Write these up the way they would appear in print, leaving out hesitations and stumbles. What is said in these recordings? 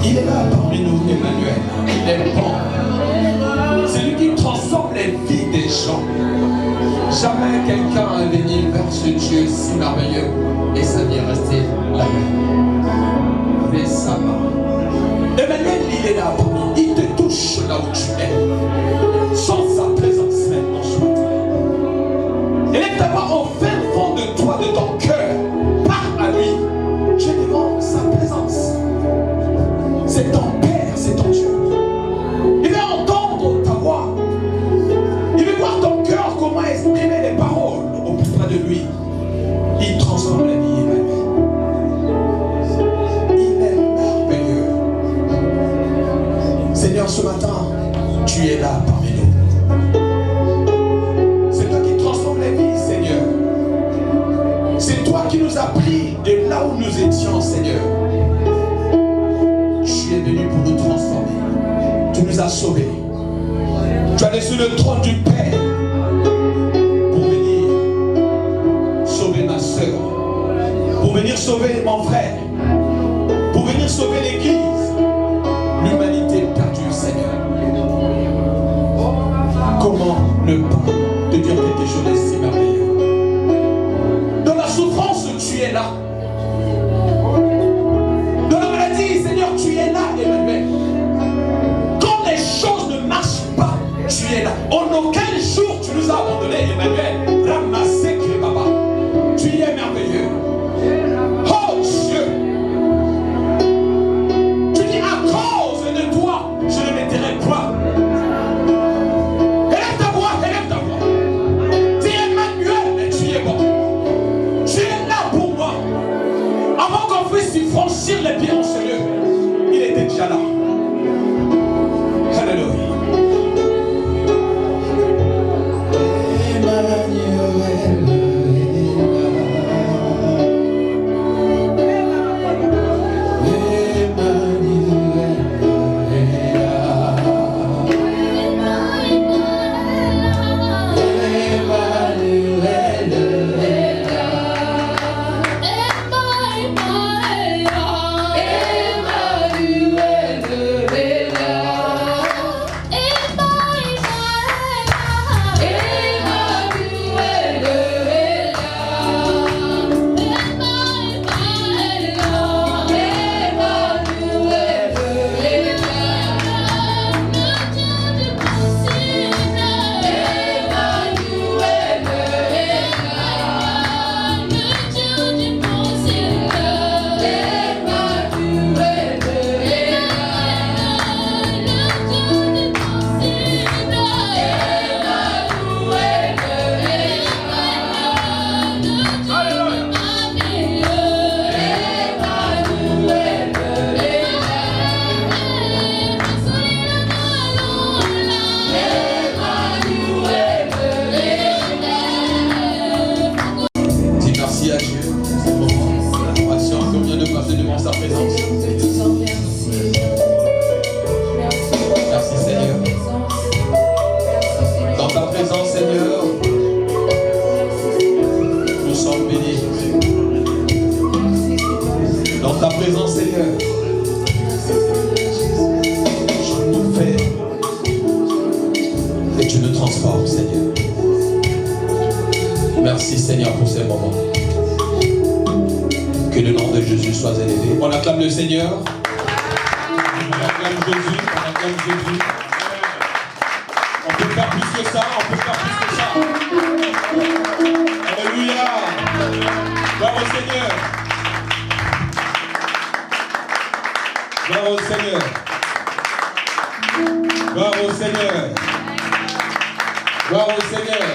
Il est là parmi nous, Emmanuel. Il est bon. C'est lui qui transforme les vies des gens. Jamais quelqu'un est venu vers ce Dieu si merveilleux et sa vie est restée la même. Récemment. Emmanuel, il est là parmi nous. Il te touche là où tu es. Sans sa présence maintenant ce matin. Élève ta voix au fin fond de toi, de ton cœur. Parle à lui. Je demande sa présence. C'est ton Père, c'est ton Dieu. Il veut entendre ta voix. Il veut voir ton cœur, comment exprimer les paroles au plus près de lui. Il transforme la vie, Emmanuel. Il est merveilleux. Seigneur, ce matin, tu es là parmi nous. C'est toi qui transforme les vies, Seigneur. C'est toi qui nous as pris de là où nous étions, Seigneur. Tu es venu pour nous transformer. Tu nous as sauvés. Tu es allé sur le trône du Père pour venir sauver ma soeur, pour venir sauver mon frère, pour venir sauver l'Église, l'humanité perdue, Seigneur. Comment ne pas te dire quelque chose de si merveilleux? Dans la souffrance, tu es là. Dans la maladie, Seigneur, tu es là, Emmanuel. Quand les choses ne marchent pas, tu es là. En aucun jour, tu nous as abandonnés, Emmanuel. Ramassé, Baba. Tu es merveilleux. Oh Dieu. Tu dis à cause de toi, je ne m'éteindrai pas. Élève ta voix, élève ta voix. Dis Emmanuel, mais tu es bon. Tu es là pour moi. Avant qu'on puisse y franchir les pieds en ce lieu, il était déjà là. Alléluia. Merci Seigneur pour ces moments. Que le nom de Jésus soit élevé. On acclame le Seigneur. On acclame Jésus. On acclame Jésus. On peut faire plus que ça. On peut faire plus que ça. Alléluia. Gloire au Seigneur. Gloire au Seigneur. Gloire au Seigneur. Gloire au Seigneur.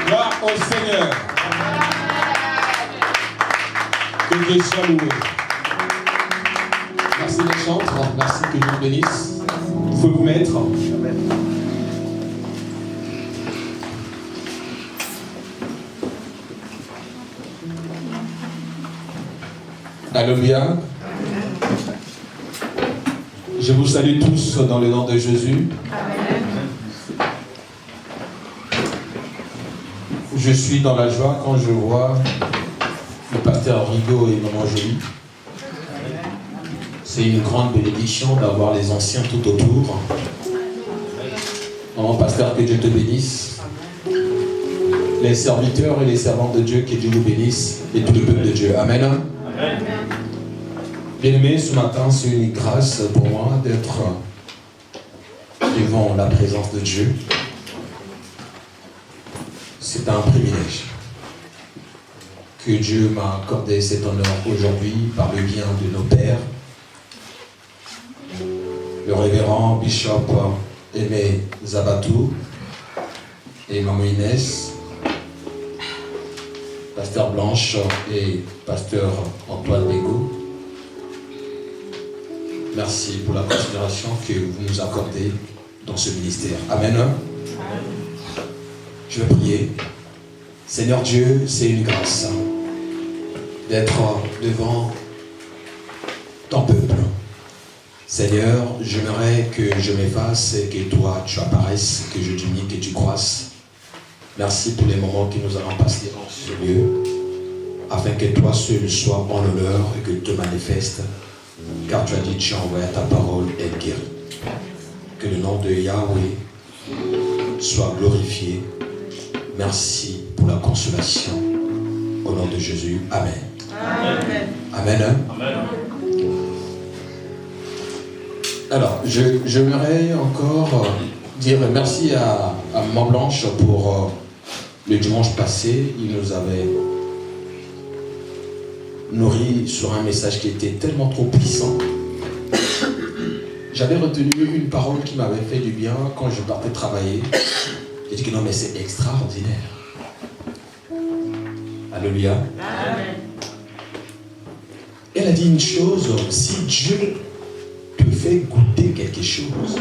Gloire au Seigneur. Que Dieu soit loué. Merci les chantres. Merci que Dieu vous bénisse. Vous pouvez vous mettre. Alléluia. Je vous salue tous dans le nom de Jésus. Je suis dans la joie quand je vois le pasteur Rigaud et maman Jolie. C'est une grande bénédiction d'avoir les anciens tout autour. Maman pasteur, que Dieu te bénisse. Les serviteurs et les servantes de Dieu, que Dieu vous bénisse. Et tout le peuple de Dieu. Amen. Amen. Bien-aimés, ce matin, c'est une grâce pour moi d'être devant la présence de Dieu. C'est un privilège que Dieu m'a accordé cet honneur aujourd'hui par le bien de nos pères. Le révérend Bishop Aimé Zabatou et Maman Inès, Pasteur Blanche et Pasteur Antoine Bégaud. Merci pour la considération que vous nous accordez dans ce ministère. Amen. Je vais prier. Seigneur Dieu, c'est une grâce d'être devant ton peuple. Seigneur, j'aimerais que je m'efface et que toi tu apparaisses, que je diminue, que tu croisses. Merci pour les moments que nous allons passer dans ce lieu, afin que toi seul sois en honneur et que tu te manifestes, car tu as dit, tu as envoyé ta parole et guéri. Que le nom de Yahweh soit glorifié. Merci pour la consolation. Au nom de Jésus. Amen. Amen. Amen. Amen. Alors, j'aimerais encore dire merci à Maman Blanche pour le dimanche passé. Il nous avait nourri sur un message qui était tellement trop puissant. J'avais retenu une parole qui m'avait fait du bien quand je partais travailler. J'ai dit que non, mais c'est extraordinaire. Alléluia. Amen. Elle a dit une chose, si Dieu te fait goûter quelque chose,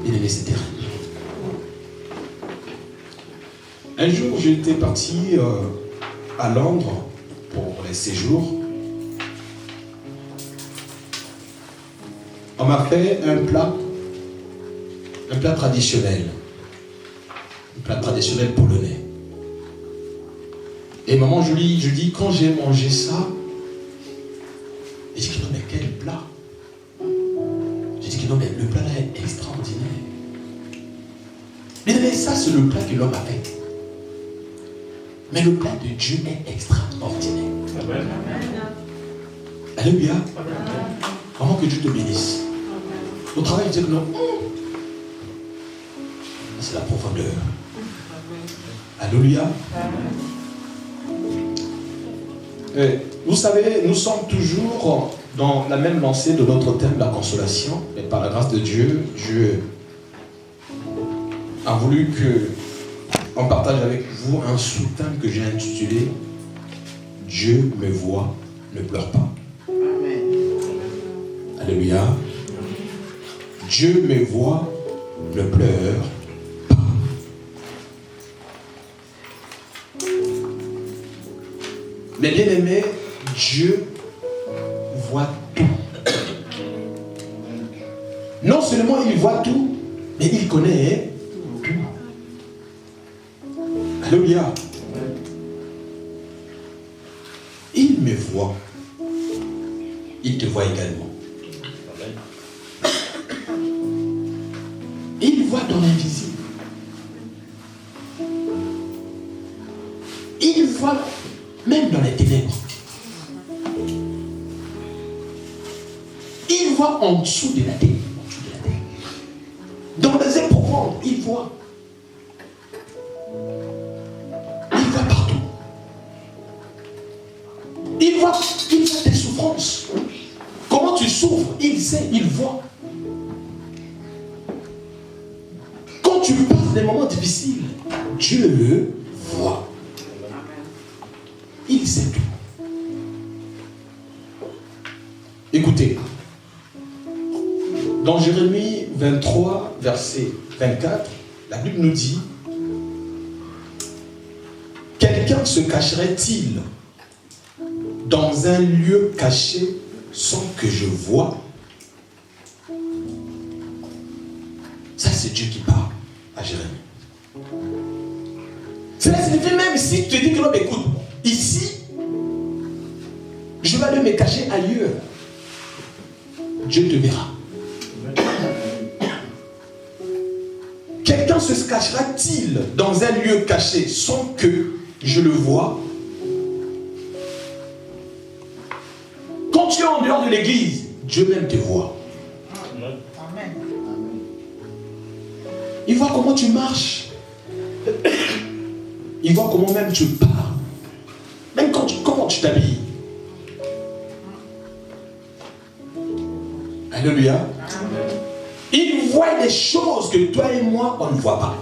il est c'est terrible. Un jour, j'étais parti à Londres pour les séjours. On m'a fait un plat traditionnel. Un plat traditionnel polonais. Et maman, je dis, quand j'ai mangé ça, j'ai dit que non, mais quel plat? J'ai dit que non, mais le plat là est extraordinaire. Mais ça, c'est le plat que l'homme a fait. Mais le plat de Dieu est extraordinaire. Amen. Alléluia. Maman, que Dieu te bénisse. Au travail, il dit que non. C'est la profondeur. Alléluia. Vous savez, nous sommes toujours dans la même lancée de notre thème, la consolation. Et par la grâce de Dieu, Dieu a voulu que on partage avec vous un sous-thème que j'ai intitulé « Dieu me voit, ne pleure pas ». Alléluia. Dieu me voit, ne pleure pas. Mais bien aimé, Dieu voit tout. Non seulement il voit tout, mais il connaît tout. Alléluia. Il me voit. Il te voit également. Il voit dans l'invisible. Il voit même dans les ténèbres. Il voit en dessous de la terre. Dans les éprouvantes, il voit. Il voit partout. Il voit tes souffrances. Comment tu souffres, il sait, il voit. Quand tu passes des moments difficiles, Dieu voit. Il sait tout. Écoutez, dans Jérémie 23, verset 24, la Bible nous dit: quelqu'un se cacherait-il dans un lieu caché sans que je voie? Ça, c'est Dieu qui parle à Jérémie. Cela signifie, même si tu te dis que non, écoute, ici, je vais aller me cacher ailleurs. Dieu te verra. Quelqu'un se cachera-t-il dans un lieu caché sans que je le voie? Quand tu es en dehors de l'église, Dieu même te voit. Amen. Il voit comment tu marches. Il voit comment même tu parles. Même comment tu t'habilles. Alléluia. Amen. Il voit des choses que toi et moi, on ne voit pas.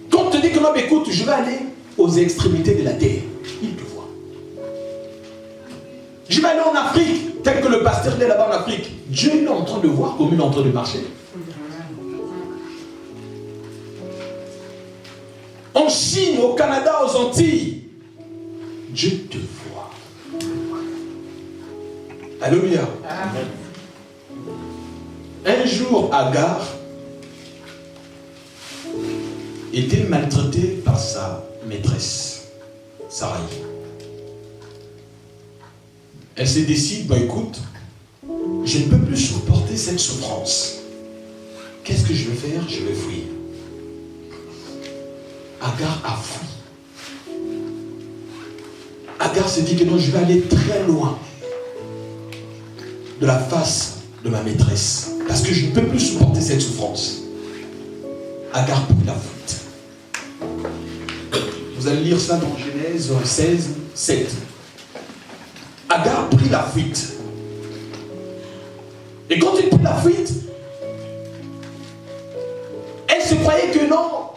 Quand on te dit que non, écoute, je vais aller aux extrémités de la terre, il te voit. Je vais aller en Afrique, tel que le pasteur est là-bas en Afrique. Dieu est en train de voir comme il est en train de marcher. En Chine, au Canada, aux Antilles, Dieu te voit. Alléluia. Amen. Un jour, Agar était maltraitée par sa maîtresse, Sarai. Elle se décide, écoute, je ne peux plus supporter cette souffrance. Qu'est-ce que je vais faire? Je vais fuir. Agar a fui. Agar se dit que non, je vais aller très loin de la face de ma maîtresse. Parce que je ne peux plus supporter cette souffrance. Agar prit la fuite. Vous allez lire ça dans Genèse 16, 7. Agar prit la fuite. Et quand il prit la fuite, elle se croyait que non,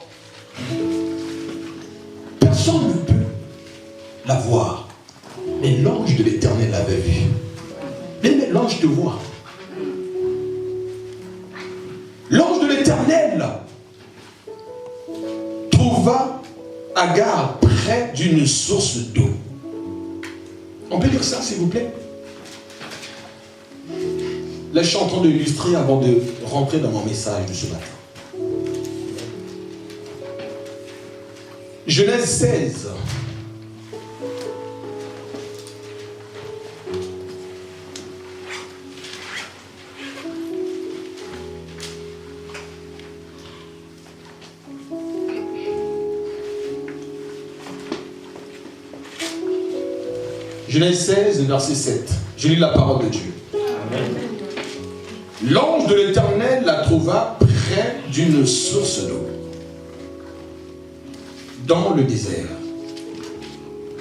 personne ne peut la voir. Mais l'ange de l'Éternel l'avait vue. Mais l'ange te voit. L'ange de l'Éternel trouva Agar près d'une source d'eau. On peut lire ça, s'il vous plaît? Là, je suis en train d'illustrer avant de rentrer dans mon message de ce matin. Genèse 16. Genèse 16, verset 7. Je lis la parole de Dieu. Amen. L'ange de l'Éternel la trouva près d'une source d'eau, dans le désert,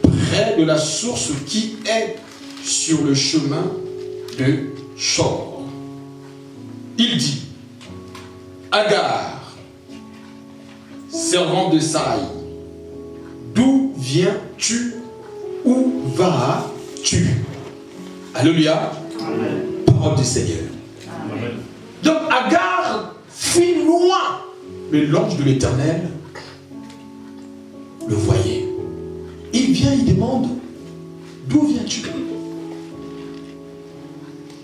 près de la source qui est sur le chemin de Shor. Il dit, Agar, servante de Sarai, d'où viens-tu? Où vas-tu? Alléluia. Amen. Parole du Seigneur. Amen. Donc Agar fuit loin, mais l'ange de l'Éternel le voyait. Il vient, il demande, d'où viens-tu?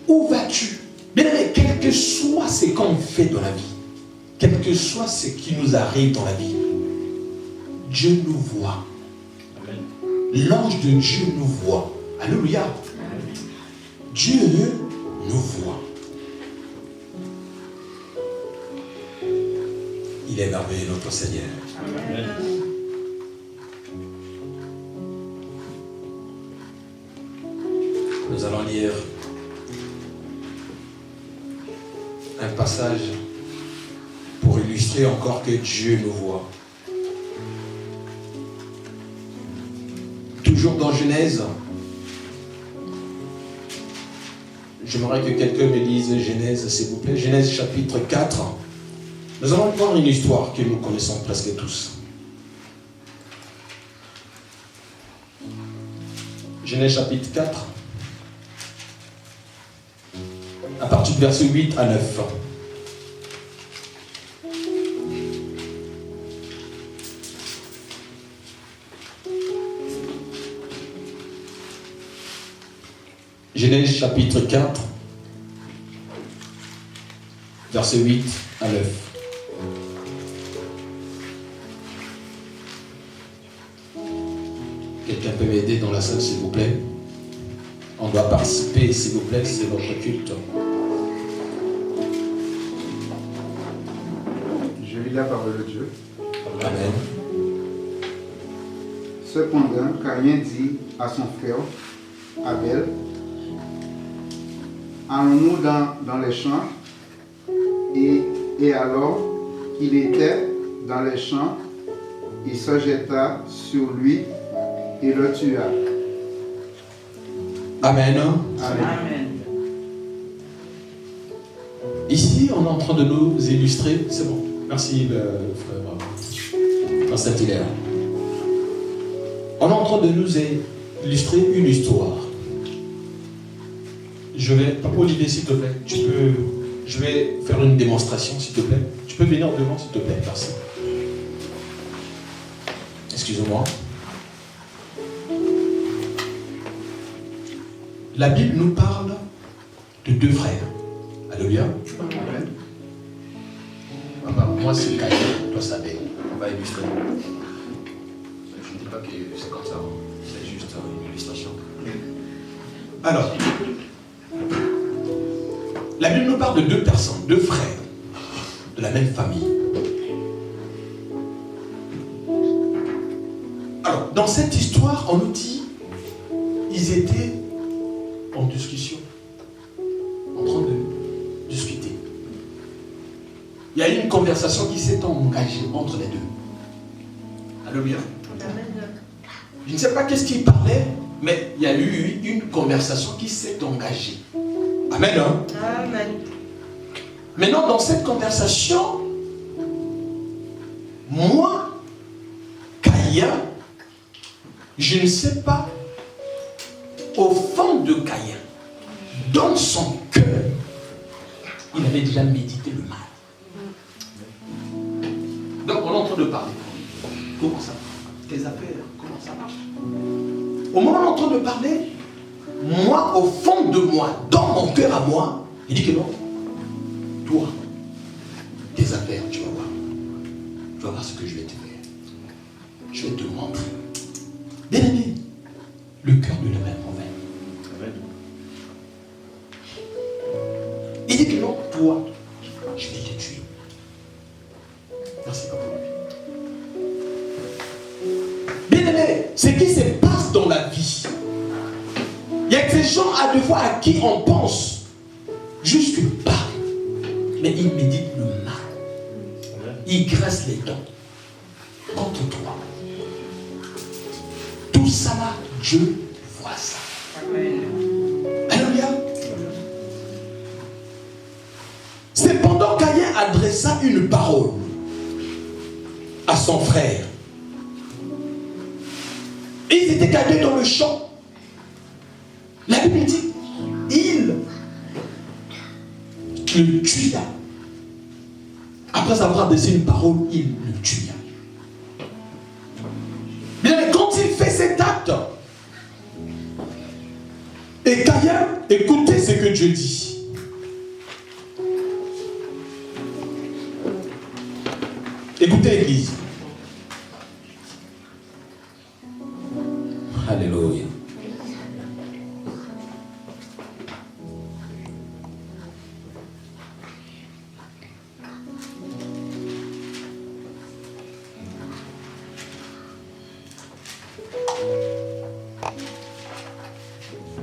Où vas-tu? Bien aimé, quel que soit ce qu'on fait dans la vie, quel que soit ce qui nous arrive dans la vie, Dieu nous voit. L'ange de Dieu nous voit. Alléluia. Dieu nous voit. Il est merveilleux, notre Seigneur. Amen. Nous allons lire un passage pour illustrer encore que Dieu nous voit. Toujours dans Genèse. J'aimerais que quelqu'un me lise Genèse, s'il vous plaît. Genèse chapitre 4. Nous allons voir une histoire que nous connaissons presque tous. Genèse chapitre 4. À partir du verset 8 à 9. Genèse chapitre 4, verset 8 à 9. Quelqu'un peut m'aider dans la salle, s'il vous plaît? On doit participer, s'il vous plaît, c'est votre culte. Je lis la parole de Dieu. Amen. Cependant, Caïn dit à son frère Abel, allons-nous dans les champs? Et alors qu'il était dans les champs, il se jeta sur lui et le tua. Amen. Amen. Ici, on est en train de nous illustrer. C'est bon. Merci, frère Saint-Hilaire. On est en train de nous illustrer une histoire. Je vais, Papa Olivier, s'il te plaît, je vais faire une démonstration, s'il te plaît. Tu peux venir devant, s'il te plaît, merci. Excusez-moi. La Bible nous parle de deux frères. Alléluia. Amen. Moi, c'est Caïn, toi, ça va. On va illustrer. Je ne dis pas que c'est comme ça, c'est juste une illustration. Alors, la Bible nous parle de deux personnes, deux frères, de la même famille. Alors, dans cette histoire, on nous dit, ils étaient en discussion, en train de discuter. Il y a eu une conversation qui s'est engagée entre les deux. Alléluia. Je ne sais pas qu'est-ce qu'ils parlaient, mais il y a eu une conversation qui s'est engagée. Amen. Hein? Amen. Maintenant, dans cette conversation, moi, Caïn, je ne sais pas, au fond de Caïn, dans son cœur, il avait déjà médité le mal. Donc, on est en train de parler. Comment ça marche? Tes affaires, comment ça marche? Au moment où on est en train de parler, moi, au fond de moi, dans mon cœur à moi, il dit que non. Toi, tes affaires, tu vas voir. Tu vas voir ce que je vais te faire. Je vais te montrer. Bien aimé, le cœur de l'homme est mauvais. Il dit que non, toi, je vais te tuer. Merci papa. Bien aimé, ce qui se passe dans la vie, il y a des gens à deux fois à qui on pense juste qu'ils parlent, mais ils méditent le mal. Ils graissent les dents contre toi. Tout ça là, Dieu voit ça. Amen. Alléluia. Cependant, Caïn adressa une parole à son frère. Ils étaient gardés dans le champ. La Bible dit, il le tua. Après avoir adressé une parole, il le tua. Bien, quand il fait cet acte, et Caïn, écoutez ce que Dieu dit. Écoutez l'église. Alléluia.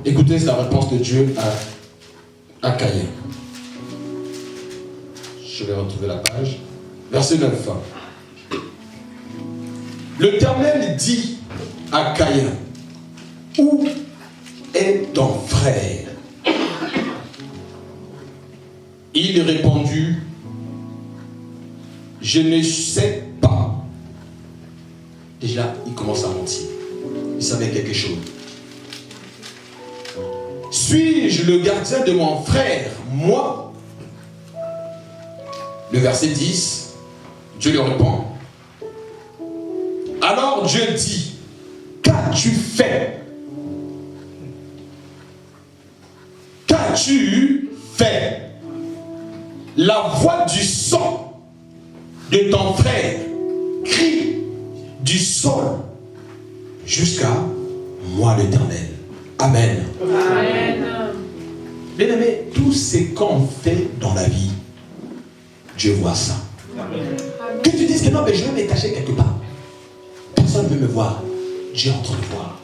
Écoutez la réponse de Dieu à Caïn. Je vais retrouver la page. Verset 9. L'Éternel dit à Caïn, où est ton frère? Il répondit, je ne sais pas. Déjà, il commence à mentir. Il savait quelque chose. Suis-je le gardien de mon frère, moi? Le verset 10, Dieu lui répond. Alors Dieu dit, qu'as-tu fait? Qu'as-tu fait? La voix du sang de ton frère crie du sol jusqu'à moi l'Éternel. Amen. Amen. Bien aimé, tout ce qu'on fait dans la vie, Dieu voit ça. Amen. Que tu dises que non, mais je vais me cacher quelque part. Personne ne veut me voir. Dieu est en train de voir.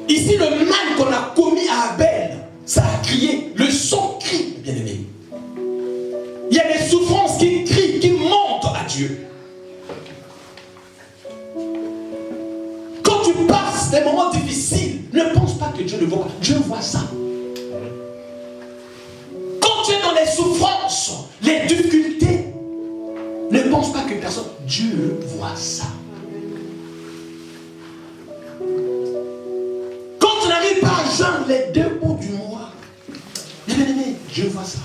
Ici, le mal qu'on a commis à Abel, ça a crié. Le son crie, bien aimé. Il y a des souffrances qui crient, qui montent à Dieu. Quand tu passes des moments difficiles, ne pense pas que Dieu ne voit pas. Dieu voit ça. Quand tu es dans les souffrances, les difficultés, ne pense pas que personne. Dieu voit ça. Quand tu n'arrives pas à joindre les deux bouts du mois, bien aimé, Dieu voit ça.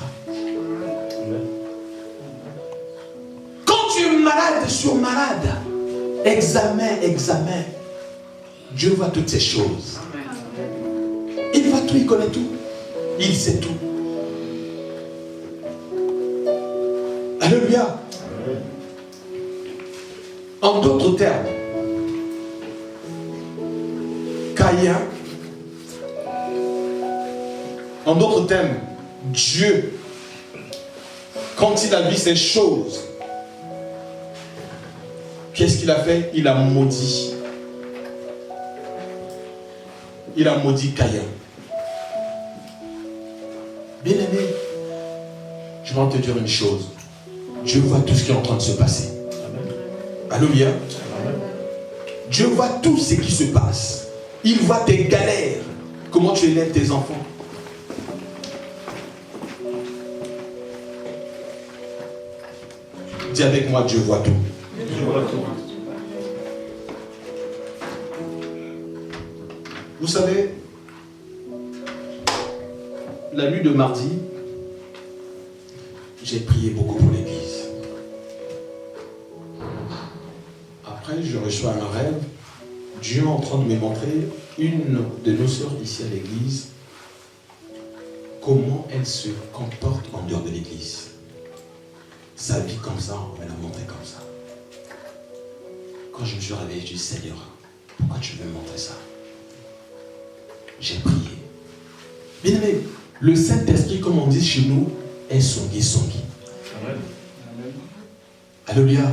Quand tu es malade sur malade, examen, Dieu voit toutes ces choses. Il voit tout, il connaît tout. Il sait tout. Alléluia. En d'autres termes, Caïn, en d'autres termes, Dieu, quand il a vu ces choses, qu'est-ce qu'il a fait? Il a maudit. Il a maudit Caïn. Bien aimé, je vais te dire une chose. Dieu voit tout ce qui est en train de se passer. Alléluia. Dieu voit tout ce qui se passe. Il voit tes galères. Comment tu élèves tes enfants. Dis avec moi, Dieu voit tout. Dieu voit tout. Vous savez, la nuit de mardi, j'ai prié beaucoup pour l'église. Après, je reçois un rêve. Dieu est en train de me montrer une de nos sœurs ici à l'église, comment elle se comporte en dehors de l'église. Sa vie comme ça, on me l'a montré comme ça. Quand je me suis réveillé, je dis, Seigneur, pourquoi tu veux me montrer ça? J'ai prié. Bien aimé, le Saint-Esprit, comme on dit chez nous, est songi. Amen. Alléluia.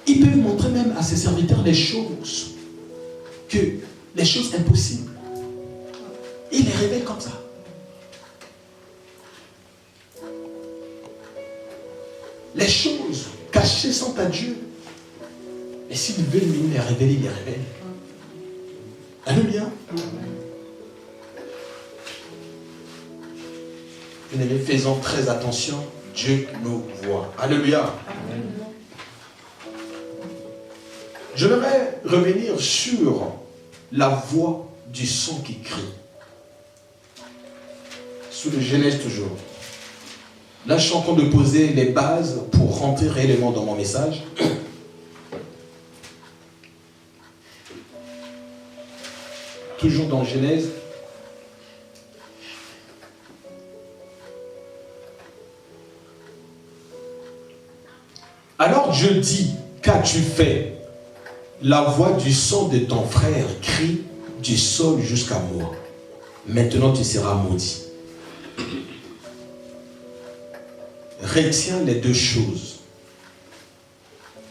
Il peut montrer même à ses serviteurs les choses impossibles. Il les révèle comme ça. Les choses cachées sont à Dieu. Et s'il veut lui les révéler, il les révèle. Alléluia. Bien-aimés, faisons très attention. Dieu nous voit. Alléluia. Je voudrais revenir sur la voix du son qui crie. Sous le Genèse toujours. Là, je suis en train de poser les bases pour rentrer réellement dans mon message. Toujours dans Genèse. Alors Dieu dit, qu'as-tu fait? La voix du son de ton frère crie du sol jusqu'à moi. Maintenant tu seras maudit. Retiens les deux choses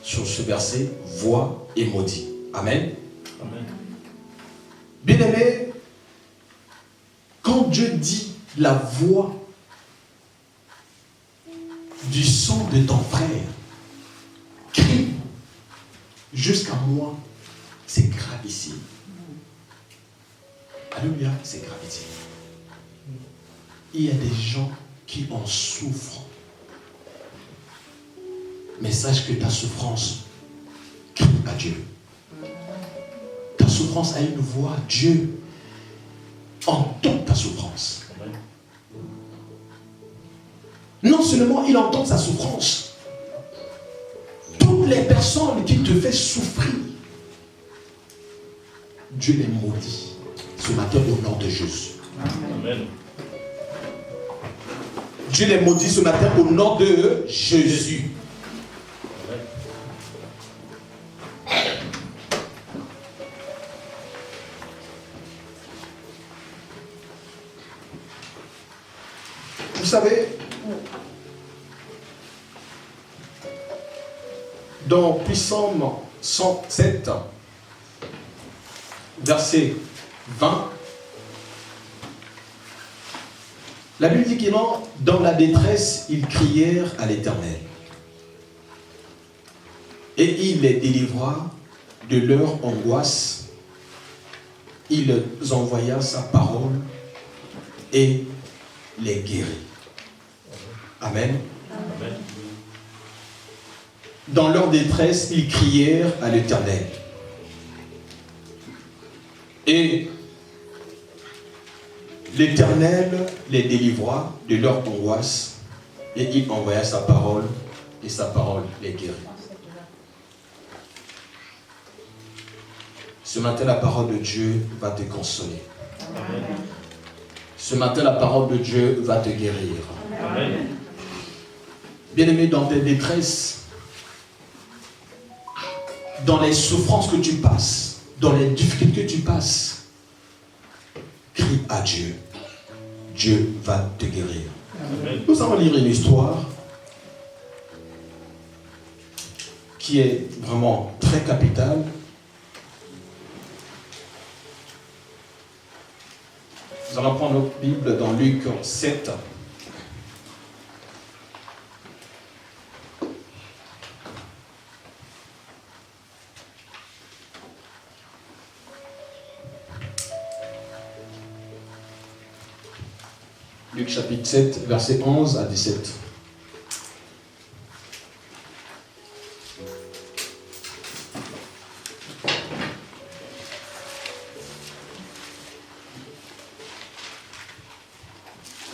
sur ce verset, voix et maudit. Amen. Amen. Bien-aimé, quand Dieu dit la voix du son de ton frère crie jusqu'à moi, c'est gravissime. Alléluia, c'est gravissime. Il y a des gens qui en souffrent. Mais sache que ta souffrance crie à Dieu. Ta souffrance a une voix. Dieu entend ta souffrance. Non seulement il entend sa souffrance, toutes les personnes qui te font souffrir, Dieu les maudit ce matin au nom de Jésus. Amen. Dieu les maudit ce matin au nom de Jésus. savez, dans Psaume 107, verset 20, la Bible dit qu'ils, dans la détresse, ils crièrent à l'Éternel. Et il les délivra de leur angoisse. Il envoya sa parole et les guérit. Amen. Amen. Dans leur détresse, ils crièrent à l'Éternel. Et l'Éternel les délivra de leur angoisse et il envoya sa parole et sa parole les guérit. Ce matin, la parole de Dieu va te consoler. Amen. Ce matin, la parole de Dieu va te guérir. Amen. Bien-aimé, dans tes détresses, dans les souffrances que tu passes, dans les difficultés que tu passes, crie à Dieu. Dieu va te guérir. Amen. Nous allons lire une histoire qui est vraiment très capitale. Nous allons prendre notre Bible dans Luc 7. Luc chapitre 7, versets 11 à 17.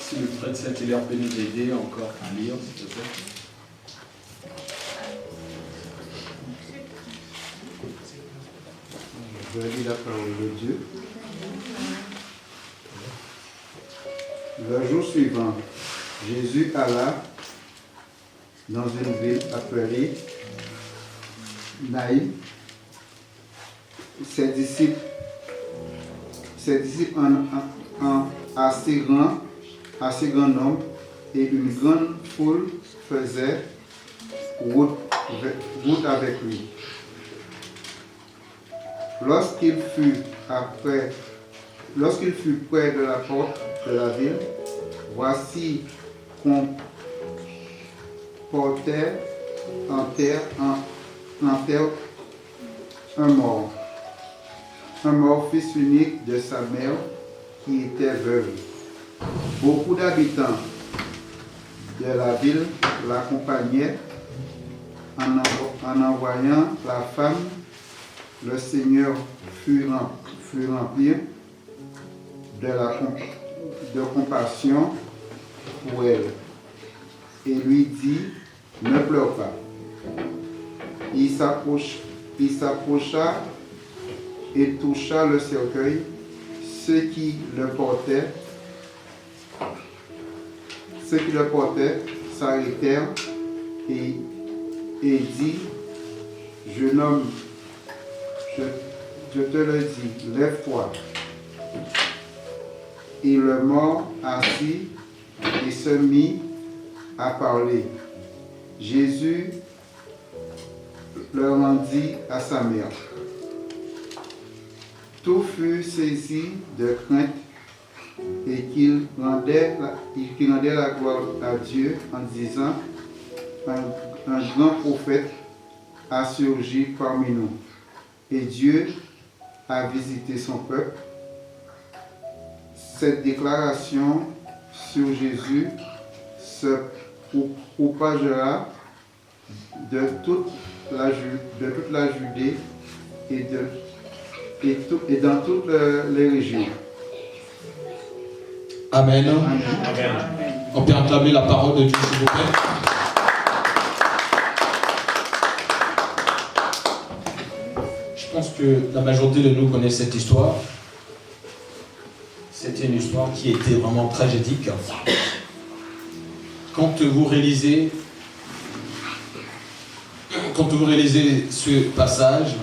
Si le prêtre Saint-Hilaire peut nous aider encore à lire, s'il te plaît. Je vais lire la parole de Dieu. Le jour suivant, Jésus alla dans une ville appelée Naïm. Ses disciples en assez grand nombre et une grande foule faisaient route avec lui. Lorsqu'il fut près de la porte de la ville, voici qu'on portait en terre un mort, fils unique de sa mère qui était veuve. Beaucoup d'habitants de la ville l'accompagnaient. En envoyant la femme, le Seigneur fut rempli de compassion pour elle et lui dit, ne pleure pas. Il s'approcha et toucha le cercueil. Ceux qui le portaient s'arrêtèrent et dit, jeune homme, je te le dis, lève-toi. Et le mort assis et se mit à parler. Jésus le rendit à sa mère. Tout fut saisi de crainte et qu'il rendait la gloire à Dieu en disant, un grand prophète a surgi parmi nous et Dieu a visité son peuple. Cette déclaration sur Jésus se propagera de toute la Judée et dans toutes les régions. Amen. Amen. On peut acclamer la parole de Dieu, s'il vous plaît. Je pense que la majorité de nous connaissent cette histoire. C'était une histoire qui était vraiment tragédique. Quand vous réalisez ce passage,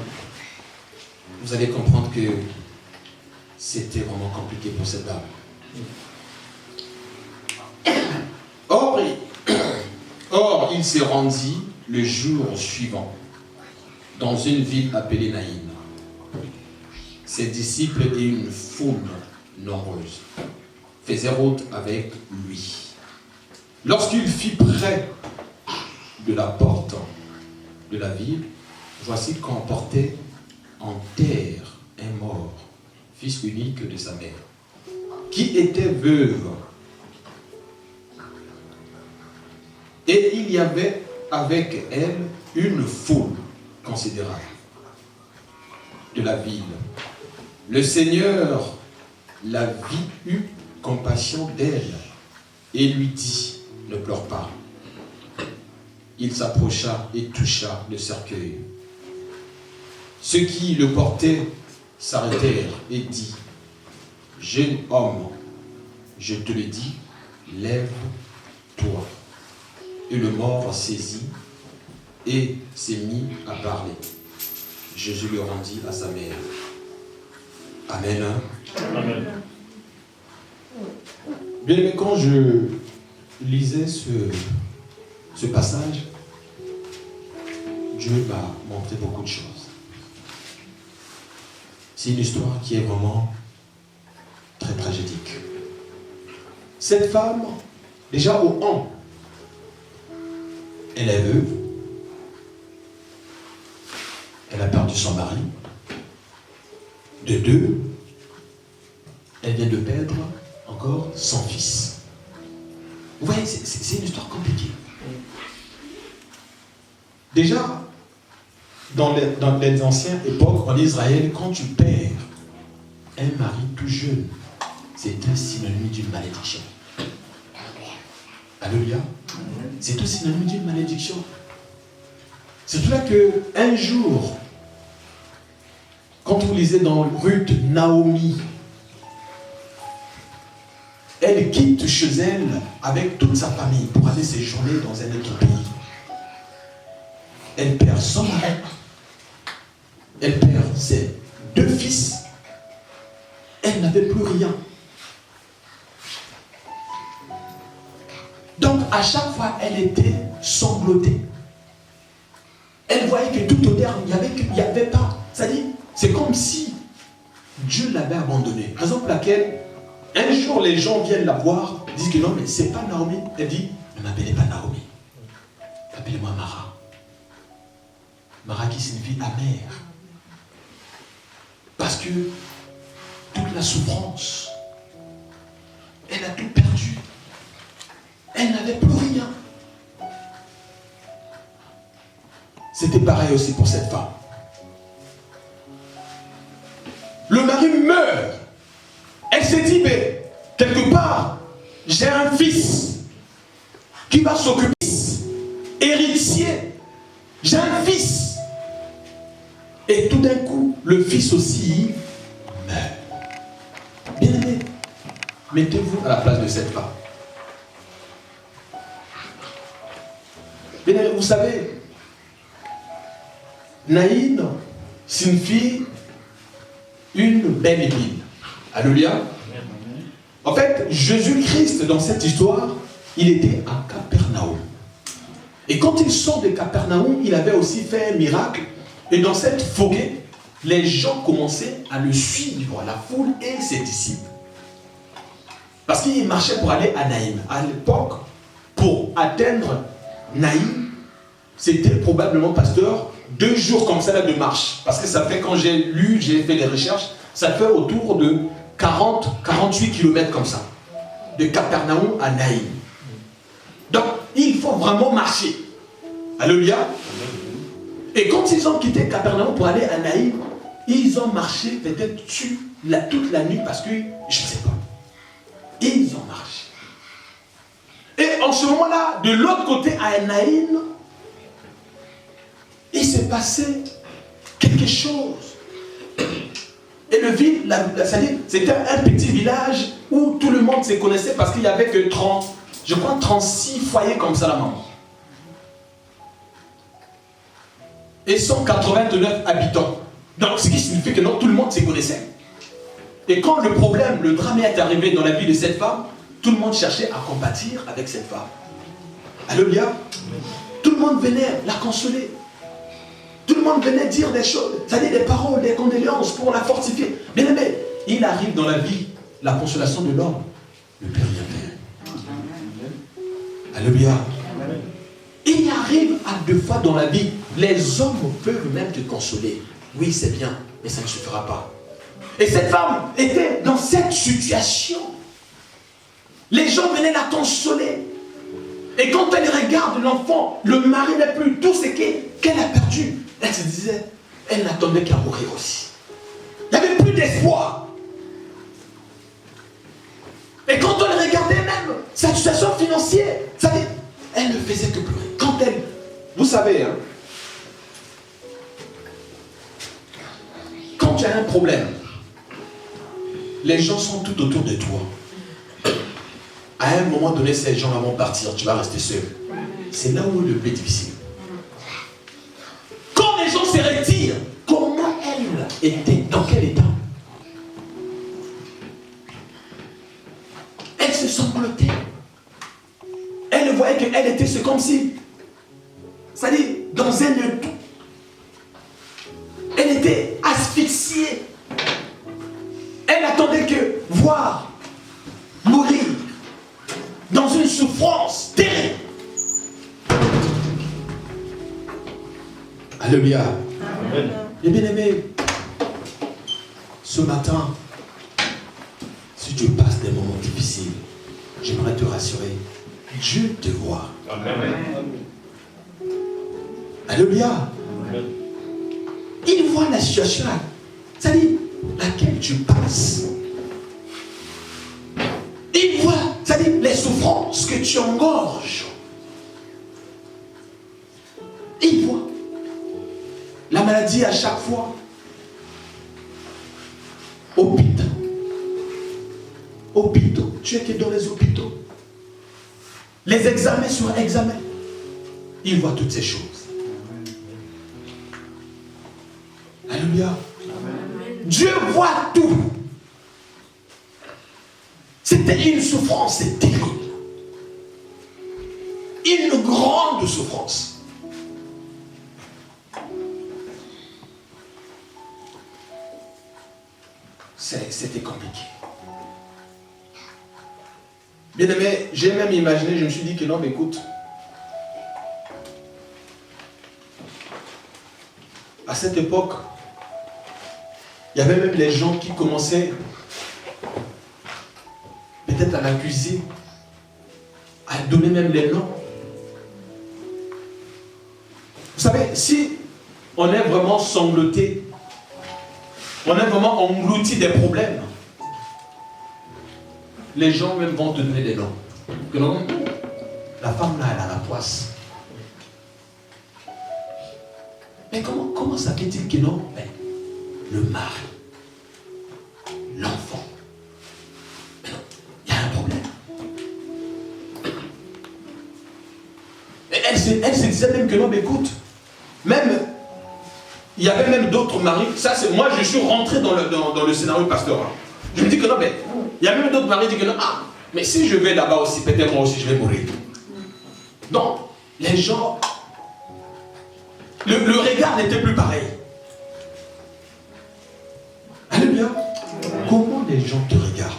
vous allez comprendre que c'était vraiment compliqué pour cette dame. il se rendit le jour suivant dans une ville appelée Naïm. Ses disciples et une foule nombreuse faisaient route avec lui. Lorsqu'il fut près de la porte de la ville, voici qu'on portait en terre un mort, fils unique de sa mère, qui était veuve. Et il y avait avec elle une foule considérable de la ville. Le Seigneur la vit, eut compassion d'elle et lui dit, ne pleure pas. Il s'approcha et toucha le cercueil. Ceux qui le portaient s'arrêtèrent et dit, jeune homme, je te le dis, lève-toi. Et le mort saisit et s'est mis à parler. Jésus le rendit à sa mère. Amen. Amen. Bien aimé, quand je lisais ce passage, Dieu m'a montré beaucoup de choses. C'est une histoire qui est vraiment très tragédique. Cette femme, déjà au 1, elle est veuve, elle a perdu son mari. De 2, elle vient de perdre encore son fils. Vous voyez, c'est une histoire compliquée. Déjà, dans les anciennes époques, en Israël, quand tu perds un mari tout jeune, c'est un synonyme d'une malédiction. Alléluia. C'est un synonyme d'une malédiction. C'est tout là qu'un jour, quand vous lisez dans Ruth, Naomi, elle quitte chez elle avec toute sa famille pour aller séjourner dans un autre pays. Elle perd son mari. Elle perd ses 2 fils. Elle n'avait plus rien. Donc à chaque fois, elle était sanglotée. Elle voyait que tout au terme, il n'y avait pas. C'est-à-dire, c'est comme si Dieu l'avait abandonnée. Raison pour laquelle, un jour, les gens viennent la voir, disent que non, mais c'est pas Naomi. Elle dit, ne m'appelez pas Naomi. Appelez-moi Mara. Mara qui signifie amère. Parce que toute la souffrance, elle a tout perdu. Elle n'avait plus rien. C'était pareil aussi pour cette femme. Le mari meurt. Elle s'est dit, mais quelque part, j'ai un fils qui va s'occuper, héritier. J'ai un fils. Et tout d'un coup, le fils aussi meurt. Bien aimé, mettez-vous à la place de cette femme. Bien aimé, vous savez, Naïm signifie une belle ville. Alléluia. En fait, Jésus-Christ, dans cette histoire, il était à Capernaum. Et quand il sort de Capernaum, il avait aussi fait un miracle. Et dans cette forêt, les gens commençaient à le suivre, la foule et ses disciples. Parce qu'il marchait pour aller à Naïm. À l'époque, pour atteindre Naïm, c'était probablement, pasteur, 2 jours comme ça là de marche. Parce que ça fait, quand j'ai lu, j'ai fait des recherches, ça fait autour de 48 km comme ça. De Capernaum à Naïm. Donc, il faut vraiment marcher. Alléluia. Et quand ils ont quitté Capernaum pour aller à Naïm, ils ont marché peut-être toute la nuit parce que, je ne sais pas. Ils ont marché. Et en ce moment-là, de l'autre côté à Naïm, il s'est passé quelque chose. Et le ville, c'était un petit village où tout le monde se connaissait parce qu'il n'y avait que 36 foyers comme ça là-bas. Et 189 habitants. Donc, ce qui signifie que non, tout le monde se connaissait. Et quand le problème, le drame est arrivé dans la vie de cette femme, tout le monde cherchait à compatir avec cette femme. Alléluia. Tout le monde venait la consoler. Tout le monde venait dire des choses, c'est-à-dire des paroles, des condoléances pour la fortifier. Bien aimé, il arrive dans la vie, la consolation de l'homme ne peut rien faire. Alléluia. Il arrive à 2 fois dans la vie, les hommes peuvent même te consoler. Oui, c'est bien, mais ça ne suffira pas. Et cette femme était dans cette situation. Les gens venaient la consoler. Et quand elle regarde l'enfant, le mari n'est plus, tout ce qu'elle a perdu, elle se disait, elle n'attendait qu'à mourir aussi. Il n'y avait plus d'espoir. Et quand on regardait même sa situation financière, elle ne faisait que pleurer. Quand elle, vous savez, hein, quand tu as un problème, les gens sont tout autour de toi. À un moment donné, ces gens vont partir, tu vas rester seul. C'est là où est le plus difficile. Quand les gens se retirent, comment elle était, dans quel état? Elle se sanglotait. Elle voyait qu'elle était, c'est comme si, c'est-à-dire dans un étau. Elle était asphyxiée. Elle attendait que voir mourir dans une souffrance terrible. Alléluia. Amen. Et bien aimé, ce matin, si tu passes des moments difficiles, j'aimerais te rassurer, Dieu te voit. Amen. Alléluia. Amen. Il voit la situation, c'est-à-dire laquelle tu passes. Il voit, c'est-à-dire les souffrances que tu engorges. Il voit la maladie à chaque fois. Hôpitaux. Tu es que dans les hôpitaux. Les examens sur examens. Il voit toutes ces choses. Alléluia. Dieu voit tout. C'était une souffrance terrible. Une grande souffrance. C'était compliqué. Bien aimé, j'ai même imaginé, je me suis dit que non, mais écoute, à cette époque, il y avait même les gens qui commençaient peut-être à l'accuser, à donner même les noms. Vous savez, si on est vraiment sangloté, on est vraiment englouti des problèmes, les gens même vont te donner des noms. Que non, la femme là, elle a la poisse. Mais comment ça fait-il que non? Mais le mari, l'enfant. Mais non, il y a un problème. Et elle se disait même que non, mais écoute, même, il y avait même d'autres maris. Ça, c'est moi, je suis rentré dans le scénario pastoral. Je me dis que non, mais il y a même d'autres maris qui disent que non, mais si je vais là-bas aussi, peut-être moi aussi je vais mourir. Donc, les gens, le regard n'était plus pareil. Alléluia. Comment les gens te regardent?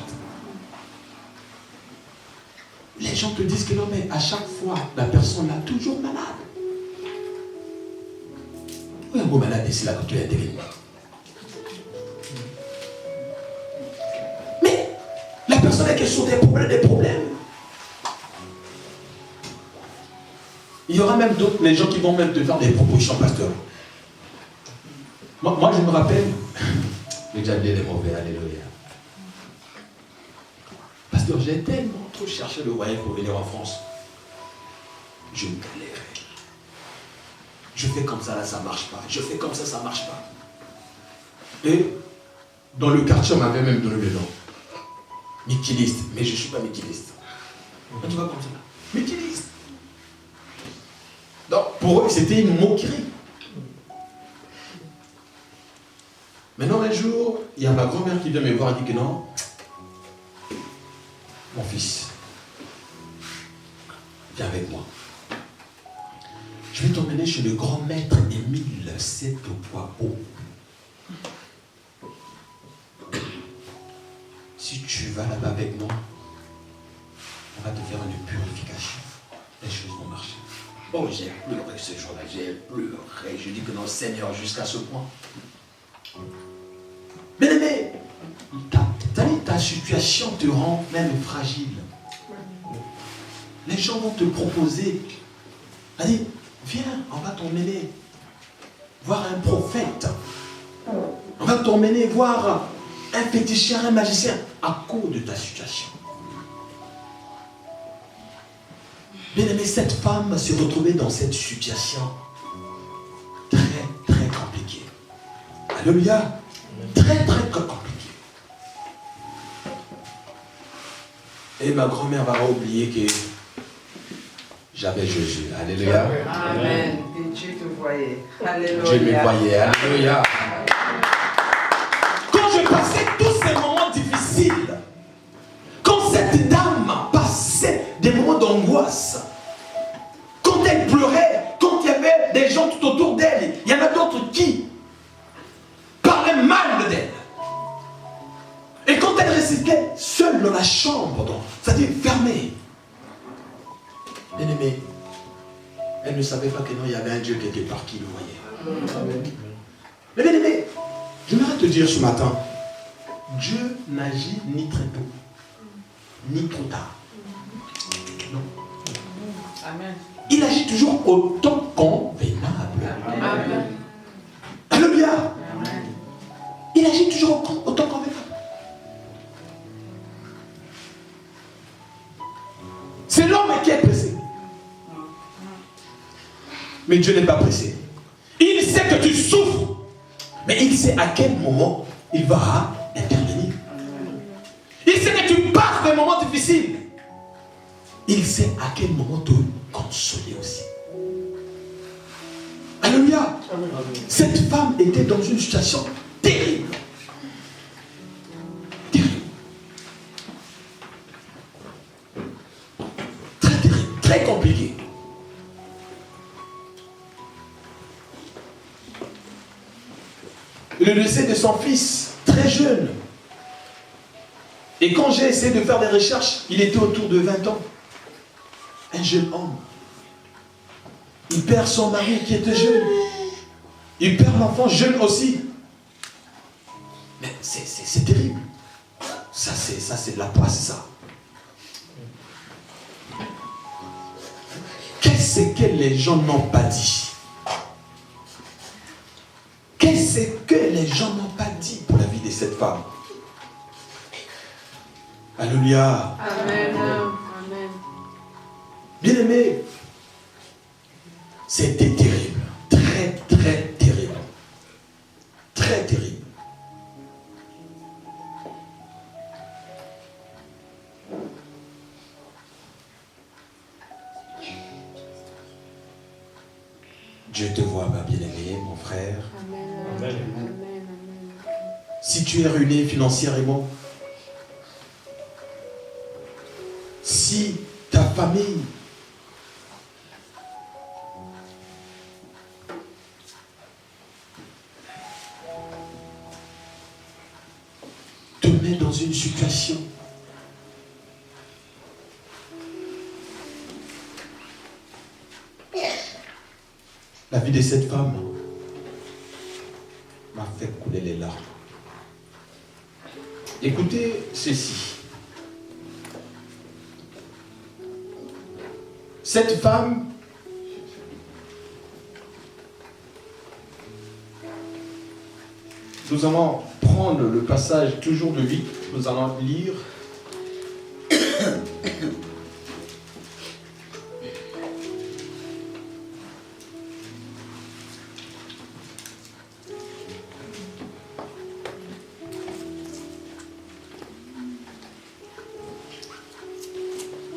Les gens te disent que non, mais à chaque fois, la personne est toujours malade. Oui, un beau malade ici, là, quand tu es intégré. Mais la personne est question des problèmes. Il y aura même d'autres, les gens qui vont même te faire des propositions, pasteur. Moi je me rappelle, mais j'ai bien les mauvais, alléluia. Pasteur, j'ai tellement trop cherché le voyage pour venir en France. Je me galérais. Je fais comme ça, là, ça ne marche pas. Je fais comme ça, ça ne marche pas. Et dans le quartier, on m'avait même donné le nom. Mikiliste. Mais je ne suis pas mikiliste. Tu vois comme ça. Mikiliste. Donc, pour eux, c'était une moquerie. Maintenant, un jour, il y a ma grand-mère qui vient me voir et dit que non, mon fils, viens avec moi. venez chez le grand maître Émile Setopoabo. Si tu vas là-bas avec moi, on va te faire une purification. Les choses vont marcher. Oh, j'ai pleuré ce jour-là, j'ai pleuré. Je dis que non, Seigneur, jusqu'à ce point. Bien-aimé, ta situation te rend même fragile. Les gens vont te proposer. Allez, viens, on va t'emmener voir un prophète. On va t'emmener voir un féticheur, un magicien, à cause de ta situation. Bien aimé, cette femme se retrouvait dans cette situation très, très compliquée. Alléluia. Très, très compliquée. Et ma grand-mère va oublier que j'avais Jésus. Alléluia. Amen. Et Dieu te voyait. Alléluia. Dieu me voyait. Alléluia. Quand je passais tous ces moments difficiles, quand cette dame passait des moments d'angoisse, quand elle pleurait, quand il y avait des gens tout autour d'elle, il y en a d'autres qui parlaient mal d'elle. Et quand elle restait seule dans la chambre, c'est-à-dire fermée, bien aimée, elle ne savait pas que non, il y avait un Dieu quelque part qui le voyait. Mais bien aimé, j'aimerais te dire ce matin, Dieu n'agit ni très tôt, ni trop tard. Non. Amen. Il agit toujours au temps convenable. Amen. Alléluia. Amen. Il agit toujours au temps convenable. C'est l'homme qui est pressé. Mais Dieu n'est pas pressé. Il sait que tu souffres, mais il sait à quel moment il va intervenir. Il sait que tu passes des moments difficiles. Il sait à quel moment te consoler aussi. Alléluia. Cette femme était dans une situation terrible. Terrible. Très terrible, très compliquée. Le décès de son fils, très jeune. Et quand j'ai essayé de faire des recherches, il était autour de 20 ans. Un jeune homme. Il perd son mari qui était jeune. Il perd l'enfant jeune aussi. Mais c'est terrible. Ça c'est de la poisse, ça. Qu'est-ce que les gens n'ont pas dit? Qu'est-ce que les gens n'ont pas dit pour la vie de cette femme? Alléluia. Amen. Amen. Bien-aimé, c'était terrible. Très, très terrible. Très terrible. Dieu te voit, ma bien-aimé, mon frère. Amen. Amen. Amen. Si tu es ruiné financièrement, si ta famille te met dans une situation la vie de cette femme m'a fait couler les larmes. Écoutez ceci. Cette femme nous allons prendre le passage toujours de Luc, nous allons lire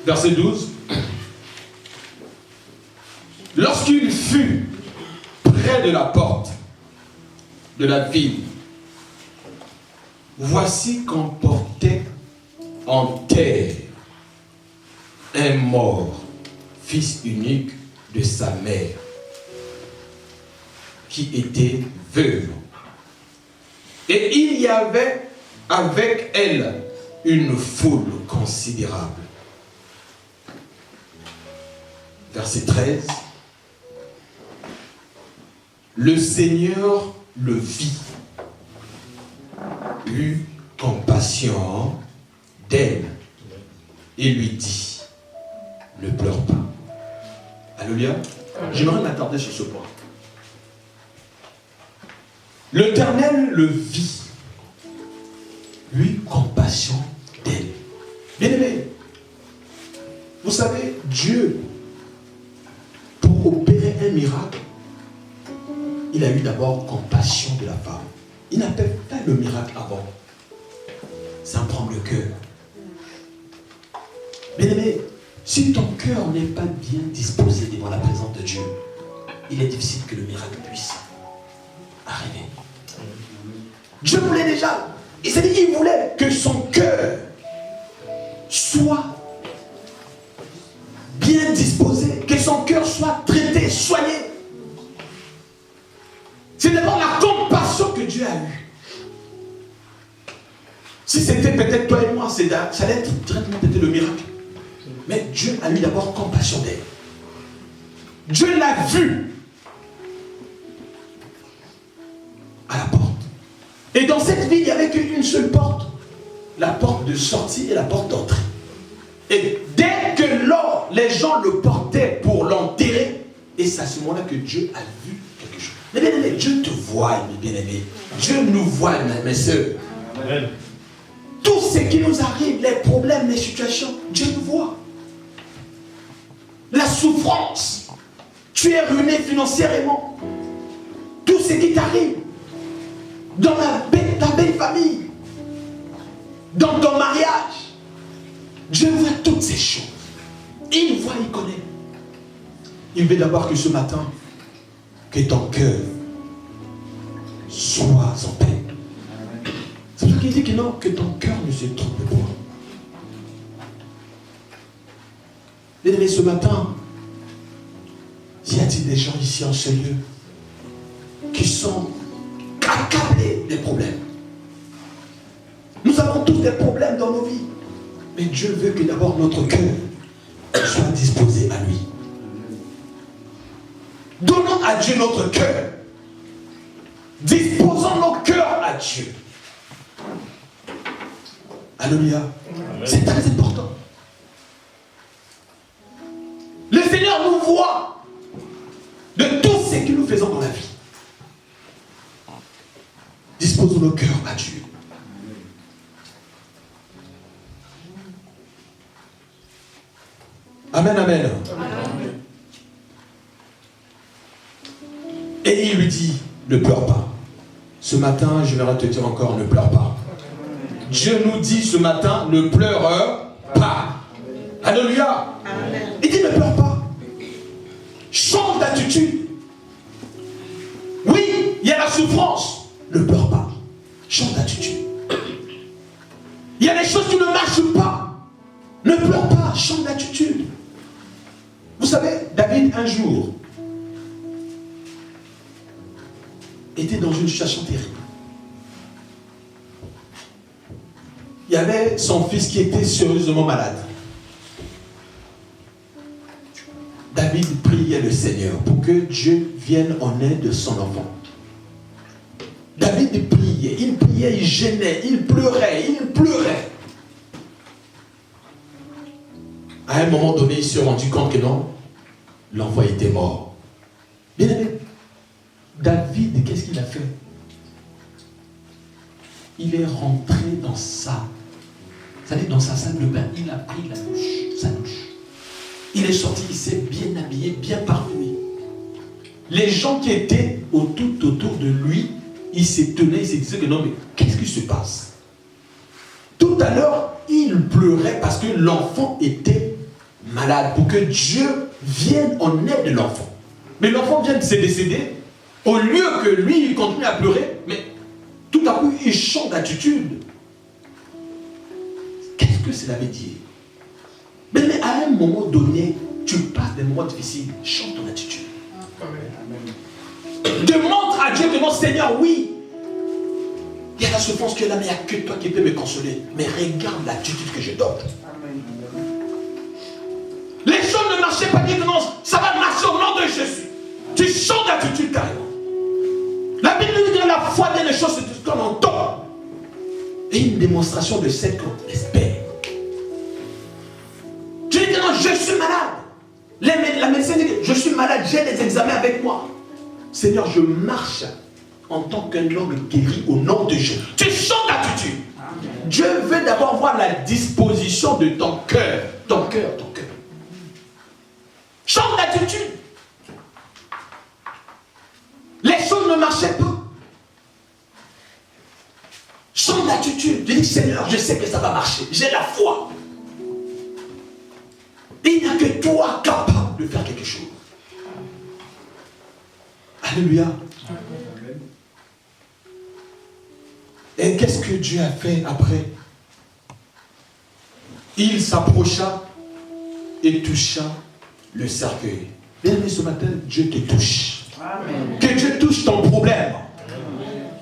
verset 12. Lorsqu'il fut près de la porte de la ville, voici qu'on portait en terre un mort, fils unique de sa mère, qui était veuve. Et il y avait avec elle une foule considérable. Verset 13. Le Seigneur le vit, eut compassion d'elle et lui dit, ne pleure pas. Alléluia. J'aimerais m'attarder sur ce point. L'Éternel le vit, eut compassion d'elle. Bien-aimé, vous savez, Dieu, pour opérer un miracle, il a eu d'abord compassion de la femme. Il n'a pas fait le miracle avant. Ça prend le cœur. Bien-aimé, si ton cœur n'est pas bien disposé devant la présence de Dieu, il est difficile que le miracle puisse arriver. Dieu voulait déjà, il s'est dit, il voulait que son cœur soit bien disposé, que son cœur soit traité, soigné. C'est d'abord la compassion que Dieu a eue. Si c'était peut-être toi et moi, ça allait être directement peut-être le miracle. Mais Dieu a eu d'abord compassion d'elle. Dieu l'a vue à la porte. Et dans cette ville, il n'y avait qu'une seule porte. La porte de sortie et la porte d'entrée. Et dès que les gens le portaient pour l'enterrer, et c'est à ce moment-là que Dieu a vu quelque chose. Mais bien aimé, Dieu te voit, mes bien-aimés. Dieu nous voit, mes soeurs. Amen. Tout ce qui nous arrive, les problèmes, les situations, Dieu nous voit. La souffrance, tu es ruiné financièrement. Tout ce qui t'arrive, dans ta belle famille, dans ton mariage, Dieu voit toutes ces choses. Il voit, il connaît. Il veut d'abord que ce matin, que ton cœur soit en paix. C'est pour ça qu'il dit que non, que ton cœur ne se trompe pas. Mais ce matin, y a-t-il des gens ici en ce lieu qui sont accablés des problèmes? Nous avons tous des problèmes dans nos vies. Mais Dieu veut que d'abord notre cœur soit disposé à lui. Donnons à Dieu notre cœur. Disposons nos cœurs à Dieu. Alléluia. C'est très important. Le Seigneur nous voit de tout ce que nous faisons dans la vie. Disposons nos cœurs à Dieu. Amen, amen. Amen. Et il lui dit, ne pleure pas. Ce matin, je vais te dire encore, ne pleure pas. Dieu nous dit ce matin, ne pleure pas. Alléluia. Amen. Il dit, ne pleure pas. Change d'attitude. Oui, il y a la souffrance. Ne pleure pas. Change d'attitude. Il y a des choses qui ne marchent pas. Ne pleure pas. Change d'attitude. Vous savez, David, un jour, était dans une situation terrible. Il y avait son fils qui était sérieusement malade. David priait le Seigneur pour que Dieu vienne en aide de son enfant. David priait, il gênait, il pleurait. À un moment donné, il s'est rendu compte que non, l'enfant était mort. Bien aimé, David, qu'est-ce qu'il a fait? Il est rentré dans sa salle de bain, il a pris sa douche. Il est sorti, il s'est bien habillé, bien parfumé. Les gens qui étaient tout autour de lui, ils s'étonnaient, ils se disaient que non, mais qu'est-ce qui se passe? Tout à l'heure, il pleurait parce que l'enfant était malade, pour que Dieu vienne en aide de l'enfant. Mais l'enfant vient de se décéder. Au lieu que lui, il continue à pleurer, mais tout à coup, il change d'attitude. Qu'est-ce que cela veut dire? Mais à un moment donné, tu passes des moments difficiles, change ton attitude. Demande à Dieu que non, Seigneur, oui. Il y a la souffrance que là, mais il n'y a que toi qui peux me consoler. Mais regarde l'attitude que je donne. Amen. Les choses ne marchaient pas, dit que non, ça va marcher au nom de Jésus. Tu changes d'attitude carrément. La Bible nous dit que la foi des choses, c'est tout ce qu'on entend. Et une démonstration de celle qu'on espère. Tu dis que non, je suis malade. La médecin dit que je suis malade, j'ai des examens avec moi. Seigneur, je marche en tant qu'un homme guéri au nom de Jésus. Tu changes d'attitude. Dieu veut d'abord voir la disposition de ton cœur. Ton cœur, ton cœur. Change d'attitude. Les choses ne marchaient pas. Change d'attitude. Je dis, Seigneur, je sais que ça va marcher. J'ai la foi. Il n'y a que toi capable de faire quelque chose. Alléluia. Et qu'est-ce que Dieu a fait après? Il s'approcha et toucha le cercueil. Bien aimé, ce matin, Dieu te touche. Amen. Que Dieu touche ton problème.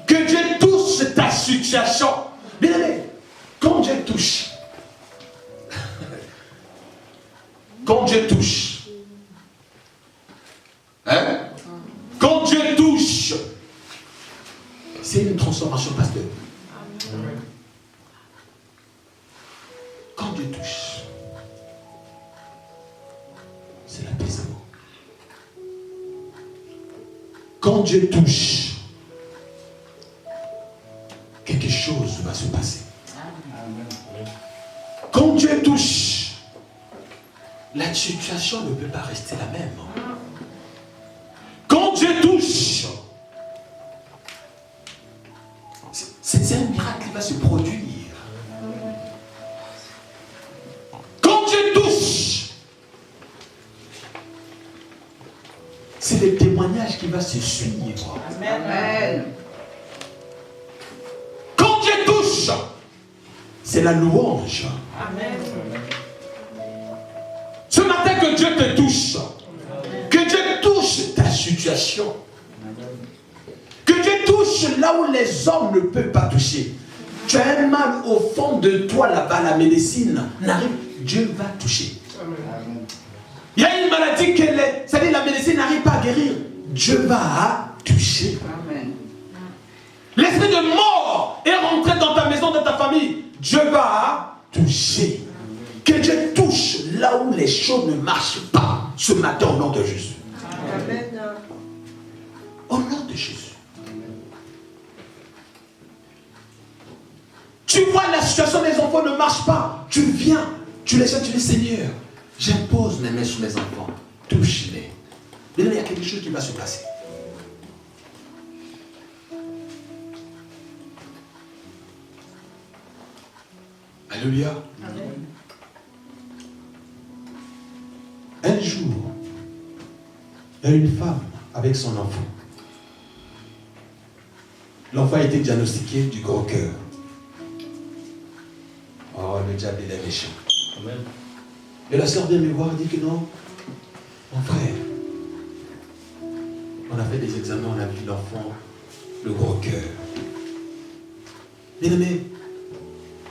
Que Dieu touche ta situation. Bien aimé, quand Dieu touche, quand Dieu touche, hein? Quand Dieu touche, c'est une transformation, pasteur. Quand Dieu touche, c'est l'apaisement. Quand Dieu touche, quelque chose va se passer. Quand Dieu touche, la situation ne peut pas rester la même. Quand Dieu touche, c'est un miracle qui va se produire. Quand Dieu touche, c'est le témoignage qui va se suivre. Amen. Quand Dieu touche, c'est la louange. Amen. Ce matin, que Dieu te touche. Que Dieu touche ta situation. Que Dieu touche là où les hommes ne peuvent pas toucher. Tu as un mal au fond de toi là-bas, la médecine n'arrive, Dieu va toucher. Il y a une maladie que c'est-à-dire la médecine n'arrive pas à guérir. Dieu va toucher. Amen. L'esprit de mort est rentré dans ta maison, dans ta famille. Dieu va toucher. Que Dieu touche là où les choses ne marchent pas ce matin au nom de Jésus. Amen. Au nom de Jésus. Tu vois la situation des enfants ne marche pas. Tu viens, tu les sens, tu dis Seigneur, j'impose mes mains sur mes enfants. Touche-les. Mais là, il y a quelque chose qui va se passer. Alléluia. Amen. Un jour, il y a une femme avec son enfant. L'enfant a été diagnostiqué du gros cœur. Oh, le diable, il est méchant. Amen. Et la sœur vient me voir et dit que non, mon frère, on a fait des examens, on a vu l'enfant, le gros cœur. Bien aimé,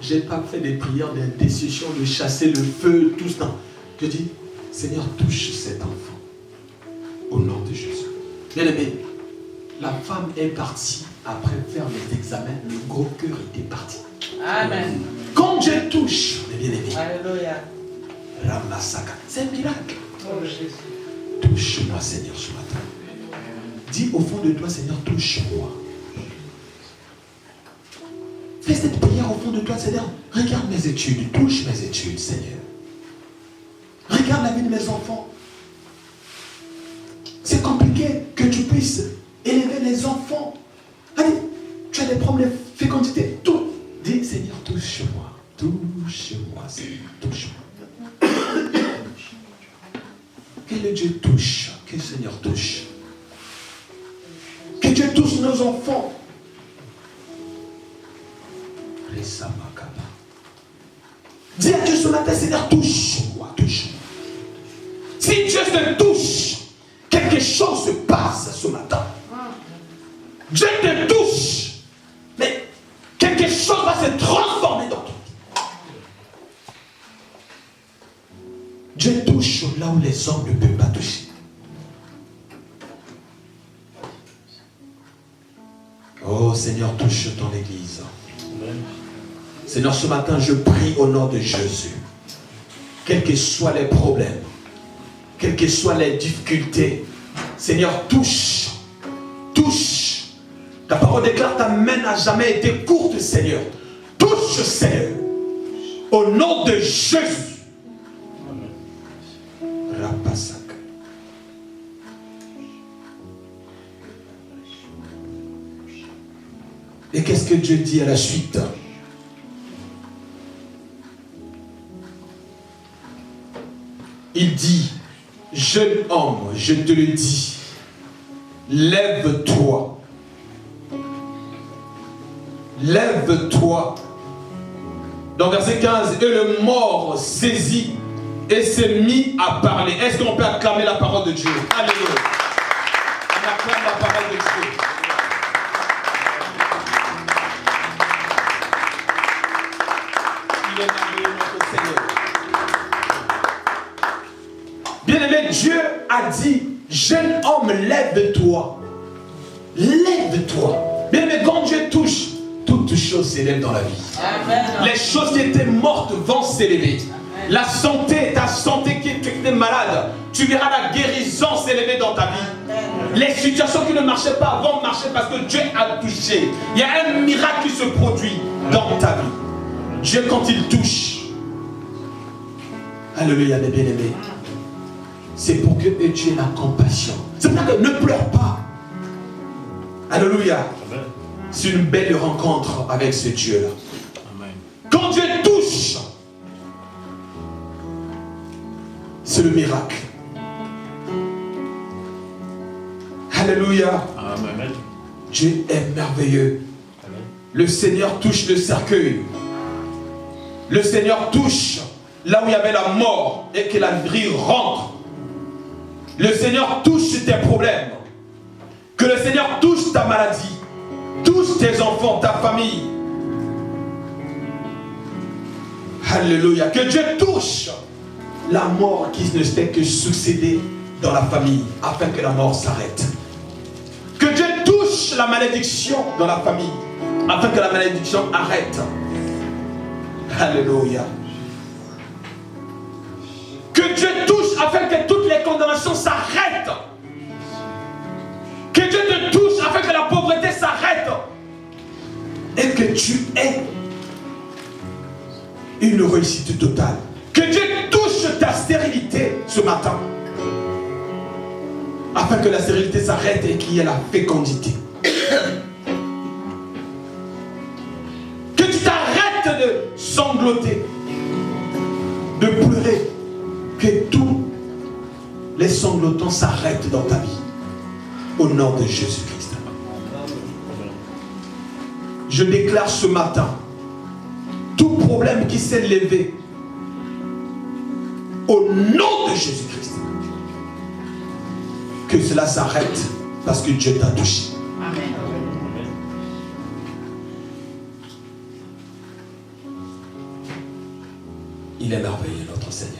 je n'ai pas fait des prières d'intercession, de chasser le feu, tout ce temps. Je dis, Seigneur, touche cet enfant. Au nom de Jésus. Bien aimé, la femme est partie après faire les examens, le gros cœur était parti. Amen. Quand Dieu touche, mes bien-aimés, Alléluia. Ramasaka, c'est un miracle. Oh Jésus. Touche-moi, Seigneur, ce matin. Dis au fond de toi, Seigneur, touche-moi. Fais cette prière au fond de toi, Seigneur. Regarde mes études, touche mes études, Seigneur. Regarde la vie de mes enfants. C'est compliqué que tu puisses élever les enfants. Allez, tu as des problèmes de fécondité, tout. Dis, Seigneur, touche-moi. Touche-moi, Seigneur, touche-moi. Que le Dieu touche, que le Seigneur touche. Que Dieu touche nos enfants. Dis à Dieu ce matin, Seigneur, touche-moi, touche-moi. Si Dieu te touche, quelque chose se passe ce matin. Dieu te touche. Mais quelque chose va se transformer dans toi. Dieu touche là où les hommes ne peuvent pas toucher. Oh Seigneur, touche ton Église. Seigneur, ce matin, je prie au nom de Jésus. Quels que soient les problèmes, quelles que soient les difficultés, Seigneur, touche. Touche. Ta parole déclare ta main n'a jamais été courte, Seigneur. Touche, Seigneur. Au nom de Jésus. Rapasak. Et qu'est-ce que Dieu dit à la suite? Il dit, jeune homme, je te le dis, lève-toi. Lève-toi. Dans verset 15, et le mort saisit et s'est mis à parler. Est-ce qu'on peut acclamer la parole de Dieu? Alléluia. On acclame la parole de Dieu. Il est merveilleux, notre Seigneur. Bien-aimé, Dieu a dit, jeune homme, lève-toi. Lève-toi. Bien-aimé, quand Dieu touche, toutes choses s'élèvent dans la vie. Amen. Les choses qui étaient mortes vont s'élever. La santé, ta santé qui était malade, tu verras la guérison s'élever dans ta vie. Les situations qui ne marchaient pas vont marcher parce que Dieu a touché. Il y a un miracle qui se produit dans ta vie. Dieu, quand il touche, alléluia, mes bien-aimés, c'est pour que tu aies la compassion. C'est pour ça que ne pleure pas. Alléluia. C'est une belle rencontre avec ce Dieu-là. Quand Dieu touche, c'est le miracle. Alléluia. Amen. Dieu est merveilleux. Le Seigneur touche le cercueil. Le Seigneur touche là où il y avait la mort et que la vie rentre. Le Seigneur touche tes problèmes. Que le Seigneur touche ta maladie. Touche tes enfants, ta famille. Alléluia. Que Dieu touche la mort qui ne fait que succéder dans la famille afin que la mort s'arrête. Que Dieu touche la malédiction dans la famille afin que la malédiction arrête. Alléluia. Que Dieu touche afin que toutes les condamnations s'arrêtent. Que Dieu te touche afin que la pauvreté s'arrête. Et que tu aies une réussite totale. Que Dieu touche ta stérilité ce matin. Afin que la stérilité s'arrête et qu'il y ait la fécondité. Que tu t'arrêtes de sangloter, de pleurer. Que tous les sanglotants s'arrêtent dans ta vie. Au nom de Jésus-Christ. Je déclare ce matin, tout problème qui s'est levé, au nom de Jésus-Christ, que cela s'arrête parce que Dieu t'a touché. Amen. Il est merveilleux, notre Seigneur.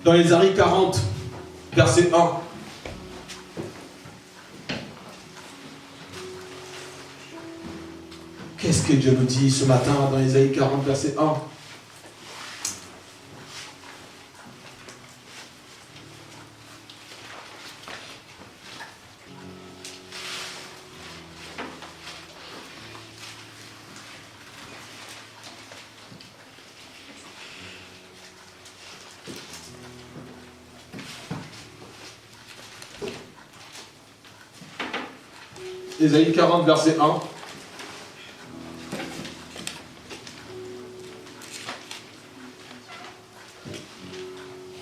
Dans Ésaïe 40, verset 1. Qu'est-ce que Dieu nous dit ce matin dans Ésaïe 40, verset 1? Ésaïe 40, verset 1.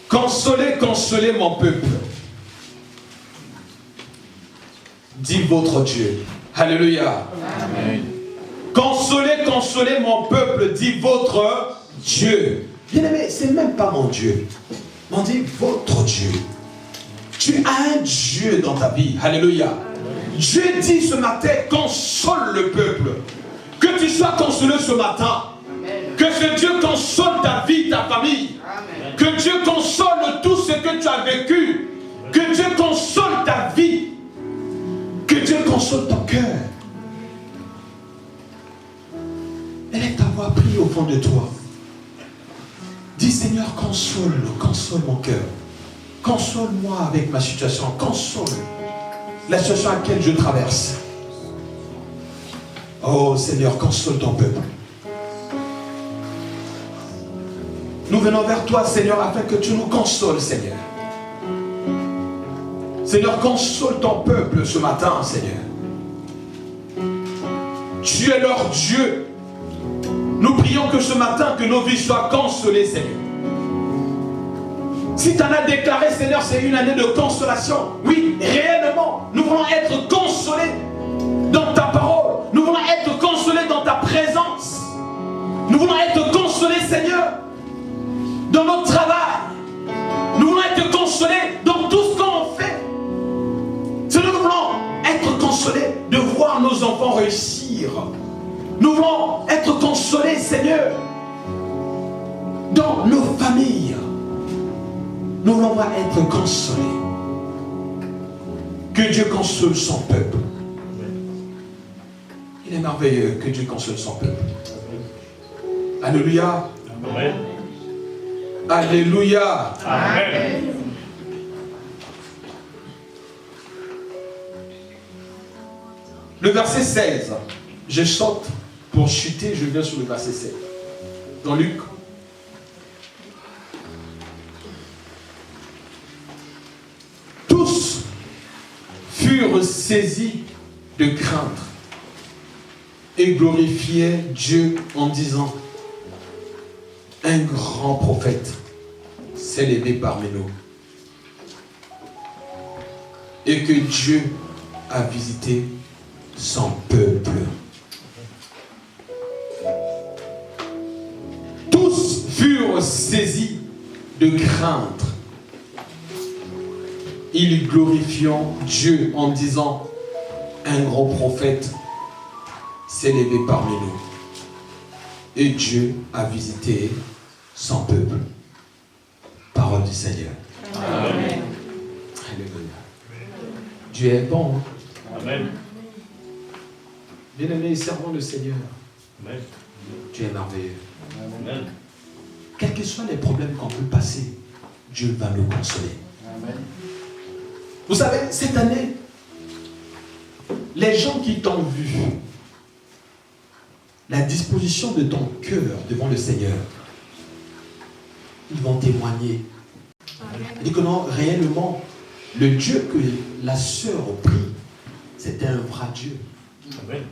Consolez, consolez mon peuple, dit votre Dieu. Alléluia. Amen. Consolez, consolez mon peuple, dit votre Dieu. Bien aimé, c'est même pas mon Dieu. On dit votre Dieu. Tu as un Dieu dans ta vie. Alléluia. Dieu dit ce matin, console le peuple. Que tu sois consolé ce matin. Que ce Dieu console ta vie, ta famille. Que Dieu console tout ce que tu as vécu. Que Dieu console ta vie. Que Dieu console ton cœur. Élève ta voix, prie au fond de toi. Dis Seigneur, console mon cœur. Console-moi avec ma situation. Console la situation à laquelle je traverse. Oh Seigneur, console ton peuple. Nous venons vers toi, Seigneur, afin que tu nous consoles, Seigneur. Seigneur, console ton peuple ce matin, Seigneur. Tu es leur Dieu. Nous prions que ce matin, que nos vies soient consolées, Seigneur. Si tu en as déclaré, Seigneur, c'est une année de consolation. Oui, réellement, nous voulons être consolés dans ta parole. Nous voulons être consolés dans ta présence. Nous voulons être consolés, Seigneur, dans notre travail. Nous voulons être consolés dans tout ce qu'on fait. Seigneur, nous voulons être consolés de voir nos enfants réussir. Nous voulons être consolés, Seigneur, dans nos familles. Nous voulons être consolés. Que Dieu console son peuple. Il est merveilleux que Dieu console son peuple. Alléluia. Amen. Alléluia. Amen. Le verset 16. Je saute pour chuter, je viens sur le verset 16. Dans Luc. Tous furent saisis de crainte et glorifiaient Dieu en disant: un grand prophète s'est levé parmi nous et que Dieu a visité son peuple. Tous furent saisis de crainte. Ils glorifiaient Dieu en disant: un grand prophète s'est levé parmi nous et Dieu a visité son peuple. Parole du Seigneur. Amen. Alléluia. Dieu est bon. Amen. Bien-aimés, servons le Seigneur. Amen. Dieu est merveilleux. Amen. Quels que soient les problèmes qu'on peut passer, Dieu va nous consoler. Amen. Vous savez, cette année, les gens qui t'ont vu, la disposition de ton cœur devant le Seigneur, ils vont témoigner. Ils disent que non, réellement, le Dieu que la sœur prie, c'était un vrai Dieu. Amen.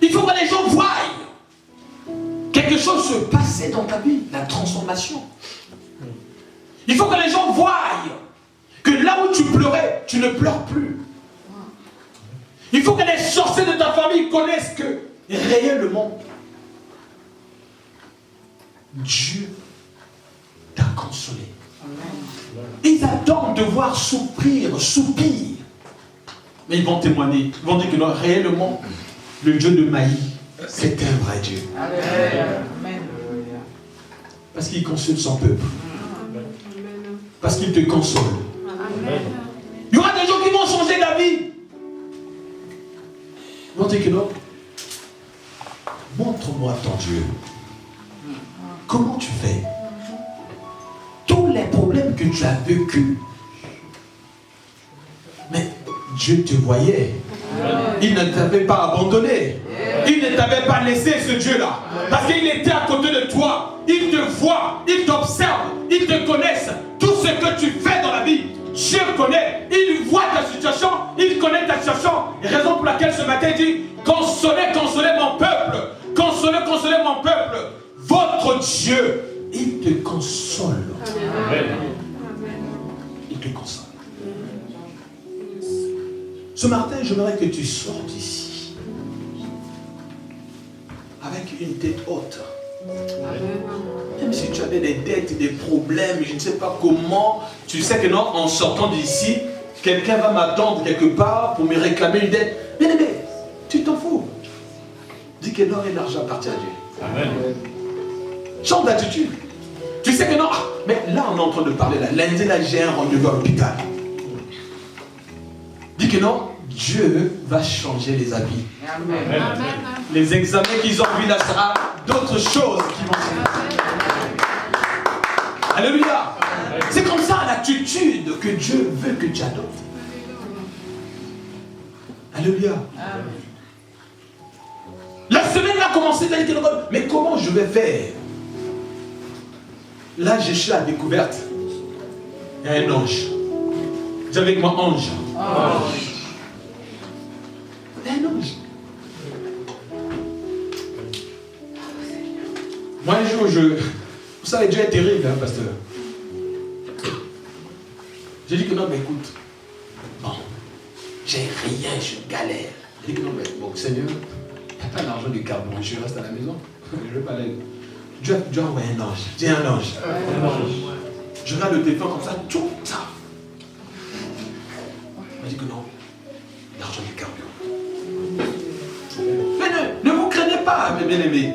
Il faut que les gens voient quelque chose se passer dans ta vie, la transformation. Il faut que les gens voient que là où tu pleurais, tu ne pleures plus. Il faut que les sorciers de ta famille connaissent que réellement, Dieu t'a consolé. Ils attendent de voir soupir. Mais ils vont témoigner. Ils vont dire que non, réellement, le Dieu de Maï, c'est un vrai Dieu. Amen. Parce qu'il console son peuple. Parce qu'il te console. Amen. Il y aura des gens qui vont changer d'avis. Ils vont dire que non. Montre-moi ton Dieu. Comment tu fais? Tous les problèmes que tu as vécus. Mais Dieu te voyait. Il ne t'avait pas abandonné. Il ne t'avait pas laissé, ce Dieu-là. Parce qu'il était à côté de toi. Il te voit, il t'observe, il te connaît. Tout ce que tu fais dans la vie, Dieu connaît. Il voit ta situation, il connaît ta situation. Raison pour laquelle ce matin il dit: consolez, consolez mon peuple. Consolez, consolez mon peuple. Votre Dieu, il te console. Amen. Il te console. Ce matin, j'aimerais que tu sortes d'ici avec une tête haute. Même si tu avais des dettes, des problèmes, je ne sais pas comment, tu sais que non, en sortant d'ici, quelqu'un va m'attendre quelque part pour me réclamer une dette. Bien aimé, tu t'en fous. Dis que l'or et l'argent appartiennent à Dieu. Amen. Change d'attitude. Tu sais que non, mais là on est en train de parler là. Lundi là j'ai un rendez-vous à l'hôpital. Dis que non, Dieu va changer les habits. Amen. Les examens qu'ils ont vus là sera d'autres choses qui vont se faire. Alléluia. C'est comme ça l'attitude que Dieu veut que tu adoptes. Alléluia. La semaine a commencé, mais comment je vais faire? Là, je suis à la découverte. Il y a un ange. Dis avec moi, ange. Il y a un ange. Moi, un jour, vous savez, Dieu est terrible, hein, pasteur. J'ai dit que non, mais écoute, bon, j'ai rien, je galère. J'ai dit que non, mais bon, Seigneur, il n'y a pas d'argent du carburant, je reste à la maison. Je ne vais pas aller. Dieu a envoyé un ange. Dis un ange. Je regarde le téléphone comme ça, tout ça. Il m'a dit que non, l'argent du carburant. Mais ne vous craignez pas, mes bien-aimés.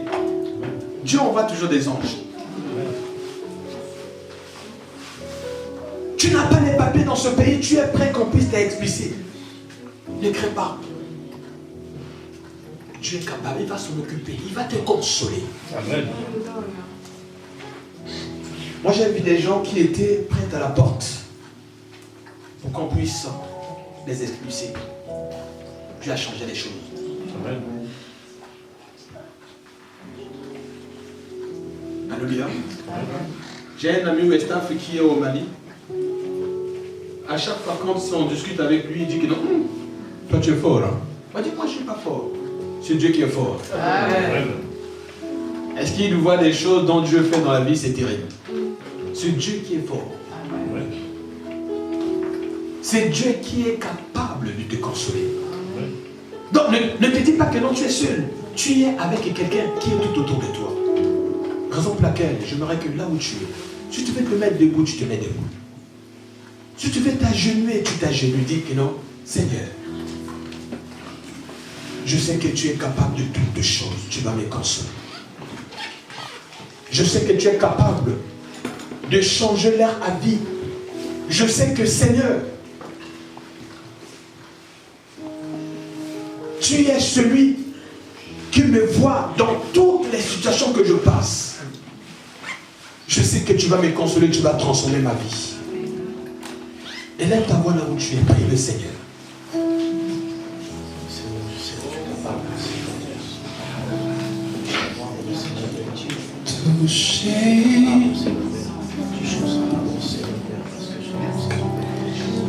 Dieu envoie toujours des anges. Tu n'as pas les papiers dans ce pays, tu es prêt qu'on puisse t'expulser. Ne crains pas. Dieu est capable, il va s'en occuper, il va te consoler. Amen. Moi j'ai vu des gens qui étaient prêts à la porte pour qu'on puisse les expulser. Dieu a changé les choses. Amen. Alléluia. J'ai un ami West Afrique qui est au Mali. À chaque fois quand on discute avec lui, il dit que non, toi tu es fort. Hein? Moi je dis, moi je ne suis pas fort. C'est Dieu qui est fort. Amen. Est-ce qu'il voit des choses dont Dieu fait dans la vie, c'est terrible. C'est Dieu qui est fort. Amen. C'est Dieu qui est capable de te consoler. Amen. Donc ne te dis pas que non, tu es seul. Tu es avec quelqu'un qui est tout autour de toi. Raison pour laquelle j'aimerais que là où tu es, si tu veux te mettre debout, tu te mets debout. Si tu veux t'agenouiller, tu t'agenouilles. Dis que non, Seigneur, je sais que tu es capable de toutes choses. Tu vas me consoler. Je sais que tu es capable de changer leur avis. Je sais que Seigneur, tu es celui qui me voit dans toutes les situations que je passe. Je sais que tu vas me consoler, tu vas transformer ma vie. Élève ta voix là où tu es, prie le Seigneur. Touché,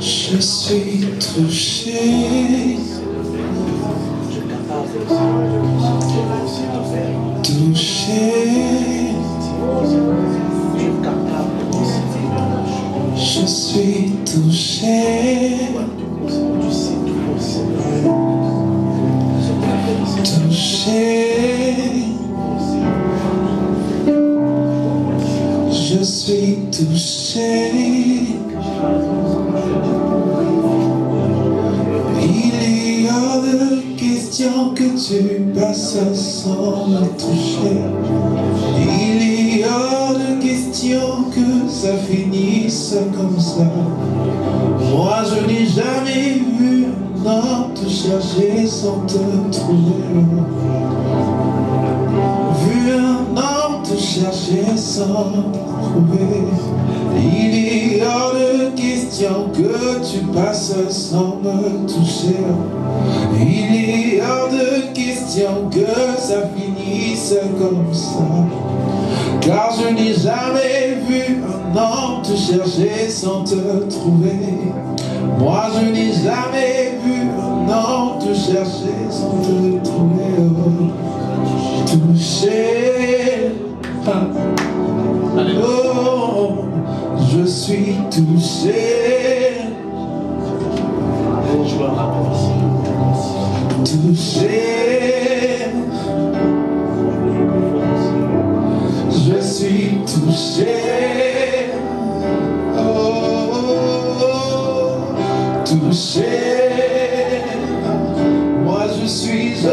je suis touché. Touché, je suis touché. Touché, je suis touché. Il y a de questions que tu passes sans me toucher. Il y a de questions que ça finisse comme ça. Moi je n'ai jamais vu un homme te chercher sans te trouver. Vu un homme te chercher sans te trouver. Il y a de questions que tu passes sans me toucher. Il y a de questions que ça finisse comme ça. Car je n'ai jamais vu un homme te chercher sans te trouver. Moi je n'ai jamais vu un homme te chercher sans te trouver. Oh, touché. Oh, je suis touché. Touché. toucher, toucher. Moi je suis